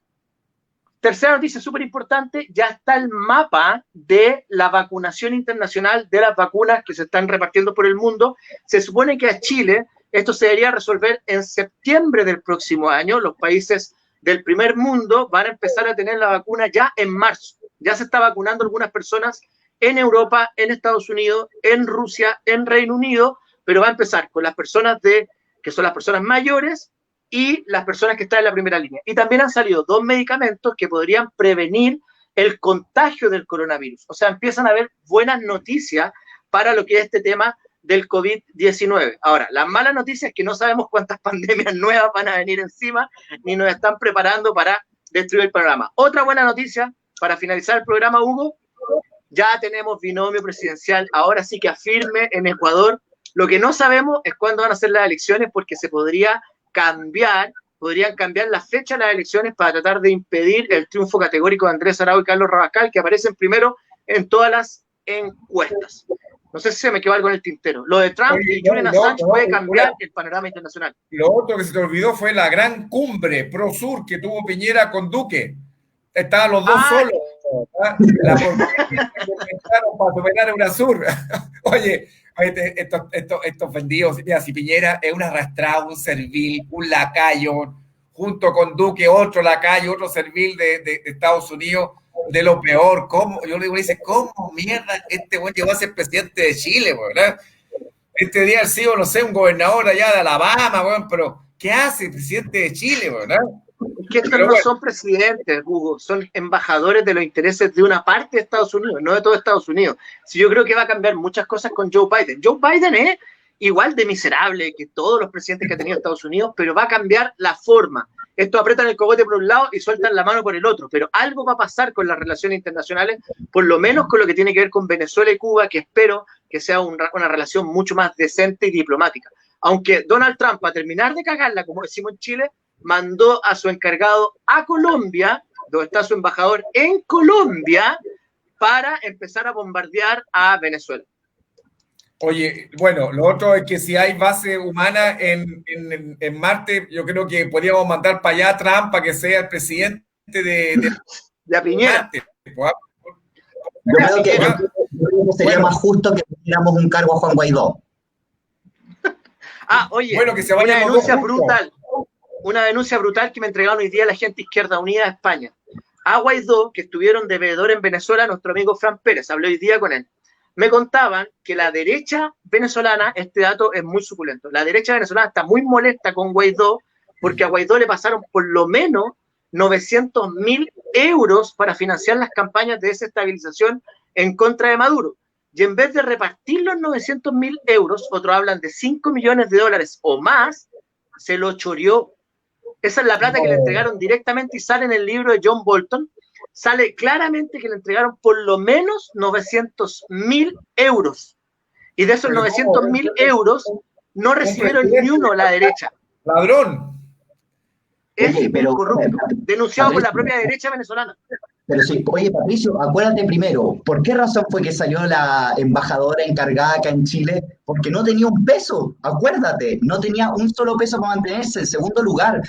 Tercera noticia súper importante, ya está el mapa de la vacunación internacional de las vacunas que se están repartiendo por el mundo. Se supone que a Chile esto se debería resolver en septiembre del próximo año. Los países del primer mundo van a empezar a tener la vacuna ya en marzo. Ya se está vacunando algunas personas en Europa, en Estados Unidos, en Rusia, en Reino Unido, pero va a empezar con las personas que son las personas mayores y las personas que están en la primera línea. Y también han salido 2 medicamentos que podrían prevenir el contagio del coronavirus. O sea, empiezan a haber buenas noticias para lo que es este tema del COVID-19. Ahora, la mala noticia es que no sabemos cuántas pandemias nuevas van a venir encima, ni nos están preparando para destruir el panorama. Otra buena noticia, para finalizar el programa, Hugo, ya tenemos binomio presidencial, ahora sí que afirme en Ecuador. Lo que no sabemos es cuándo van a ser las elecciones, porque se podrían cambiar la fecha de las elecciones para tratar de impedir el triunfo categórico de Andrés Arauz y Carlos Rabascal, que aparecen primero en todas las encuestas. No sé si se me quedó algo en el tintero. Lo de Trump y Julian Assange puede cambiar el panorama internacional. Lo otro que se te olvidó fue la gran cumbre pro-sur que tuvo Piñera con Duque. Estaban los dos solos. La para superar a UNASUR. Oye, Estos vendidos, mira, si Piñera es un arrastrado, un servil, un lacayo, junto con Duque, otro lacayo, otro servil de Estados Unidos, de lo peor. ¿Cómo? Yo le digo, ¿cómo mierda este güey llegó a ser presidente de Chile, ¿verdad? Este día ha sido, no sé, un gobernador allá de Alabama, güey, pero ¿qué hace el presidente de Chile, verdad? Es que estos no son presidentes, Hugo, son embajadores de los intereses de una parte de Estados Unidos, no de todo Estados Unidos. Si yo creo que va a cambiar muchas cosas con Joe Biden. Joe Biden es igual de miserable que todos los presidentes que ha tenido Estados Unidos, pero va a cambiar la forma. Estos apretan el cogote por un lado y sueltan la mano por el otro, pero algo va a pasar con las relaciones internacionales, por lo menos con lo que tiene que ver con Venezuela y Cuba, que espero que sea una relación mucho más decente y diplomática. Aunque Donald Trump, para terminar de cagarla, como decimos en Chile, mandó a su encargado a Colombia, donde está su embajador en Colombia, para empezar a bombardear a Venezuela. Oye, bueno, lo otro es que si hay base humana en Marte, yo creo que podríamos mandar para allá a Trump para que sea el presidente de Piñera. Marte. Yo creo que sería más justo que tuviéramos un cargo a Juan Guaidó. Oye, bueno, que se vaya una denuncia brutal que me entregaron hoy día la gente Izquierda Unida de España. A Guaidó, que estuvieron de veedor en Venezuela, nuestro amigo Fran Pérez, hablé hoy día con él. Me contaban que la derecha venezolana, este dato es muy suculento, la derecha venezolana está muy molesta con Guaidó porque a Guaidó le pasaron por lo menos 900.000 euros para financiar las campañas de desestabilización en contra de Maduro. Y en vez de repartir los 900.000 euros, otros hablan de 5 millones de dólares o más, se lo choreó. Esa es la plata que le entregaron directamente y sale en el libro de John Bolton. Sale claramente que le entregaron por lo menos 900.000 euros. Y de esos 900.000 euros no recibieron ni uno la derecha. Ladrón. Es corrupto, denunciado por la propia derecha venezolana. Pero sí, oye, Patricio, acuérdate primero, ¿por qué razón fue que salió la embajadora encargada acá en Chile? Porque no tenía un peso, acuérdate, no tenía un solo peso para mantenerse. En segundo lugar,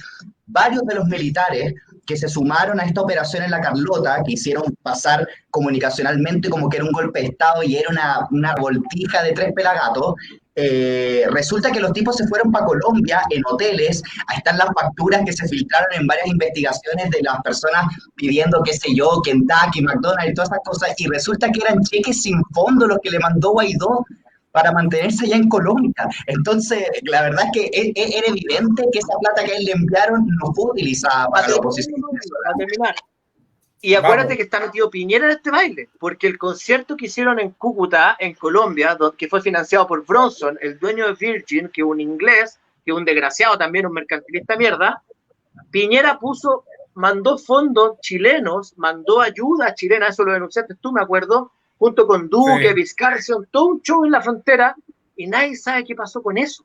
varios de los militares que se sumaron a esta operación en la Carlota, que hicieron pasar comunicacionalmente como que era un golpe de Estado y era una voltija de 3 pelagatos, resulta que los tipos se fueron para Colombia en hoteles. Ahí están las facturas que se filtraron en varias investigaciones de las personas pidiendo, qué sé yo, Kentucky, McDonald's y todas esas cosas, y resulta que eran cheques sin fondo los que le mandó Guaidó para mantenerse allá en Colombia. Entonces, la verdad es que era evidente que esa plata que a él le enviaron no fue utilizada para la oposición. A terminar. Y acuérdate que está metido Piñera en este baile, porque el concierto que hicieron en Cúcuta, en Colombia, que fue financiado por Bronson, el dueño de Virgin, que es un inglés, que es un desgraciado también, un mercantilista mierda, Piñera mandó fondos chilenos, mandó ayuda chilena, eso lo denunciaste tú, me acuerdo, junto con Duque, sí, Vizcarra, todo un show en la frontera, y nadie sabe qué pasó con eso.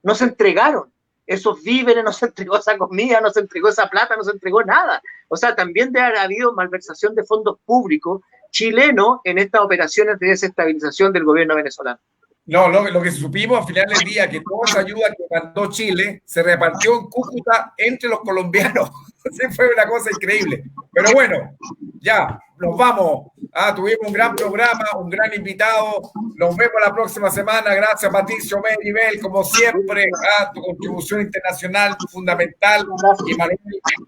No se entregaron esos víveres, no se entregó esa comida, no se entregó esa plata, no se entregó nada. O sea, también debe haber habido malversación de fondos públicos chilenos en estas operaciones de desestabilización del gobierno venezolano. No, lo que supimos al final del día, que toda esa ayuda que mandó Chile se repartió en Cúcuta entre los colombianos. Fue una cosa increíble. Pero bueno, ya, nos vamos. Tuvimos un gran programa, un gran invitado. Nos vemos la próxima semana. Gracias, Patricio Meribel, como siempre. Tu contribución internacional fundamental. Y Manuel,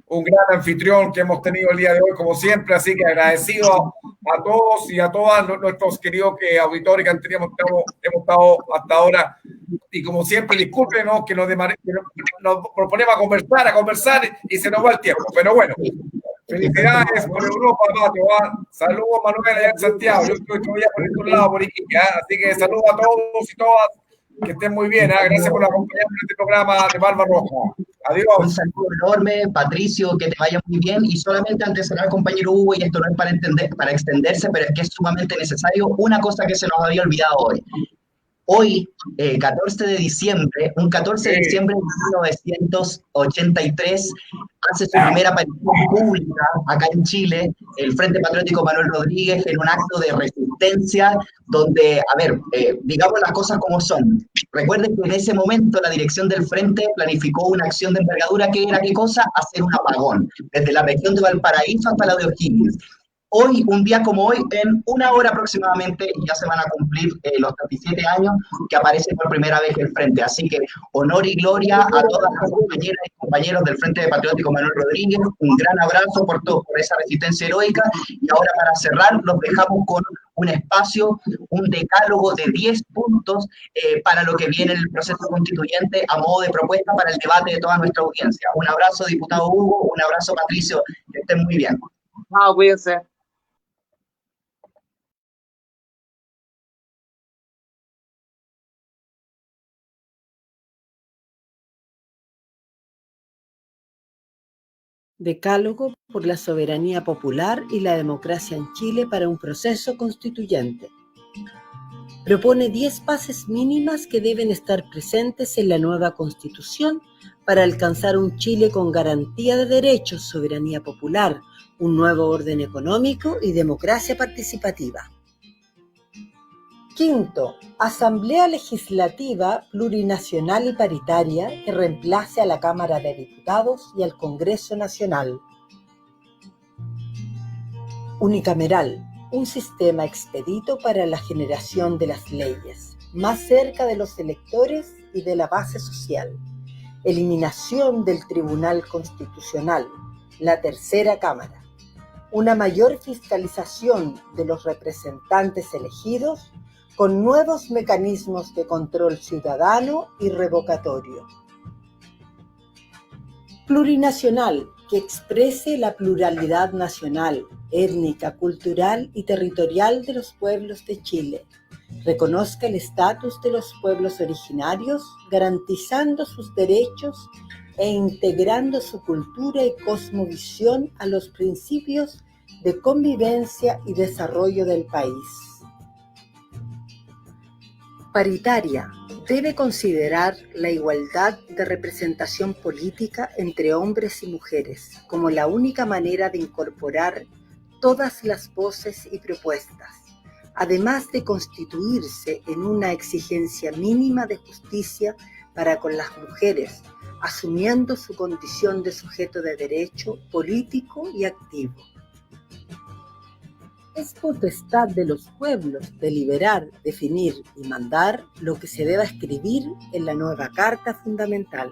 un gran anfitrión que hemos tenido el día de hoy, como siempre. Así que agradecido a todos y a todos nuestros queridos auditores que hemos estado hasta ahora. Y como siempre, discúlpenos que nos proponemos a conversar y se nos va el tiempo. Pero bueno, felicidades por Europa, Pato. Saludos, Manuel, allá en Santiago. Yo estoy todavía por estos lados, por Iquique. Así que saludos a todos y todas. Que estén muy bien. Gracias por acompañarnos en este programa de Barba Roja. Adiós. Un saludo enorme, Patricio, que te vaya muy bien. Y solamente antes de cerrar, compañero Hugo, y esto no es para extenderse, pero es que es sumamente necesario, una cosa que se nos había olvidado hoy. Hoy, 14 de diciembre, un 14 de diciembre de 1983, hace su primera aparición pública acá en Chile, el Frente Patriótico Manuel Rodríguez, en un acto de resistencia, donde, digamos las cosas como son. Recuerden que en ese momento la dirección del Frente planificó una acción de envergadura que era, ¿qué cosa? Hacer un apagón, desde la región de Valparaíso hasta la de O'Higgins. hoy, un día como hoy, en una hora aproximadamente, ya se van a cumplir los 37 años que aparece por primera vez el Frente. Así que honor y gloria a todas las compañeras y compañeros del Frente Patriótico Manuel Rodríguez, un gran abrazo por esa resistencia heroica, y ahora para cerrar los dejamos con un espacio, un decálogo de 10 puntos para lo que viene el proceso constituyente a modo de propuesta para el debate de toda nuestra audiencia. Un abrazo, diputado Hugo, un abrazo, Patricio, que estén muy bien. Cuídense. Decálogo por la soberanía popular y la democracia en Chile para un proceso constituyente. Propone 10 bases mínimas que deben estar presentes en la nueva Constitución para alcanzar un Chile con garantía de derechos, soberanía popular, un nuevo orden económico y democracia participativa. Quinto, Asamblea Legislativa Plurinacional y Paritaria que reemplace a la Cámara de Diputados y al Congreso Nacional. Unicameral, un sistema expedito para la generación de las leyes, más cerca de los electores y de la base social. Eliminación del Tribunal Constitucional, la tercera Cámara. Una mayor fiscalización de los representantes elegidos con nuevos mecanismos de control ciudadano y revocatorio. Plurinacional, que exprese la pluralidad nacional, étnica, cultural y territorial de los pueblos de Chile. Reconozca el estatus de los pueblos originarios, garantizando sus derechos e integrando su cultura y cosmovisión a los principios de convivencia y desarrollo del país. Paritaria, debe considerar la igualdad de representación política entre hombres y mujeres como la única manera de incorporar todas las voces y propuestas, además de constituirse en una exigencia mínima de justicia para con las mujeres, asumiendo su condición de sujeto de derecho político y activo. Es potestad de los pueblos deliberar, definir y mandar lo que se deba escribir en la nueva Carta Fundamental.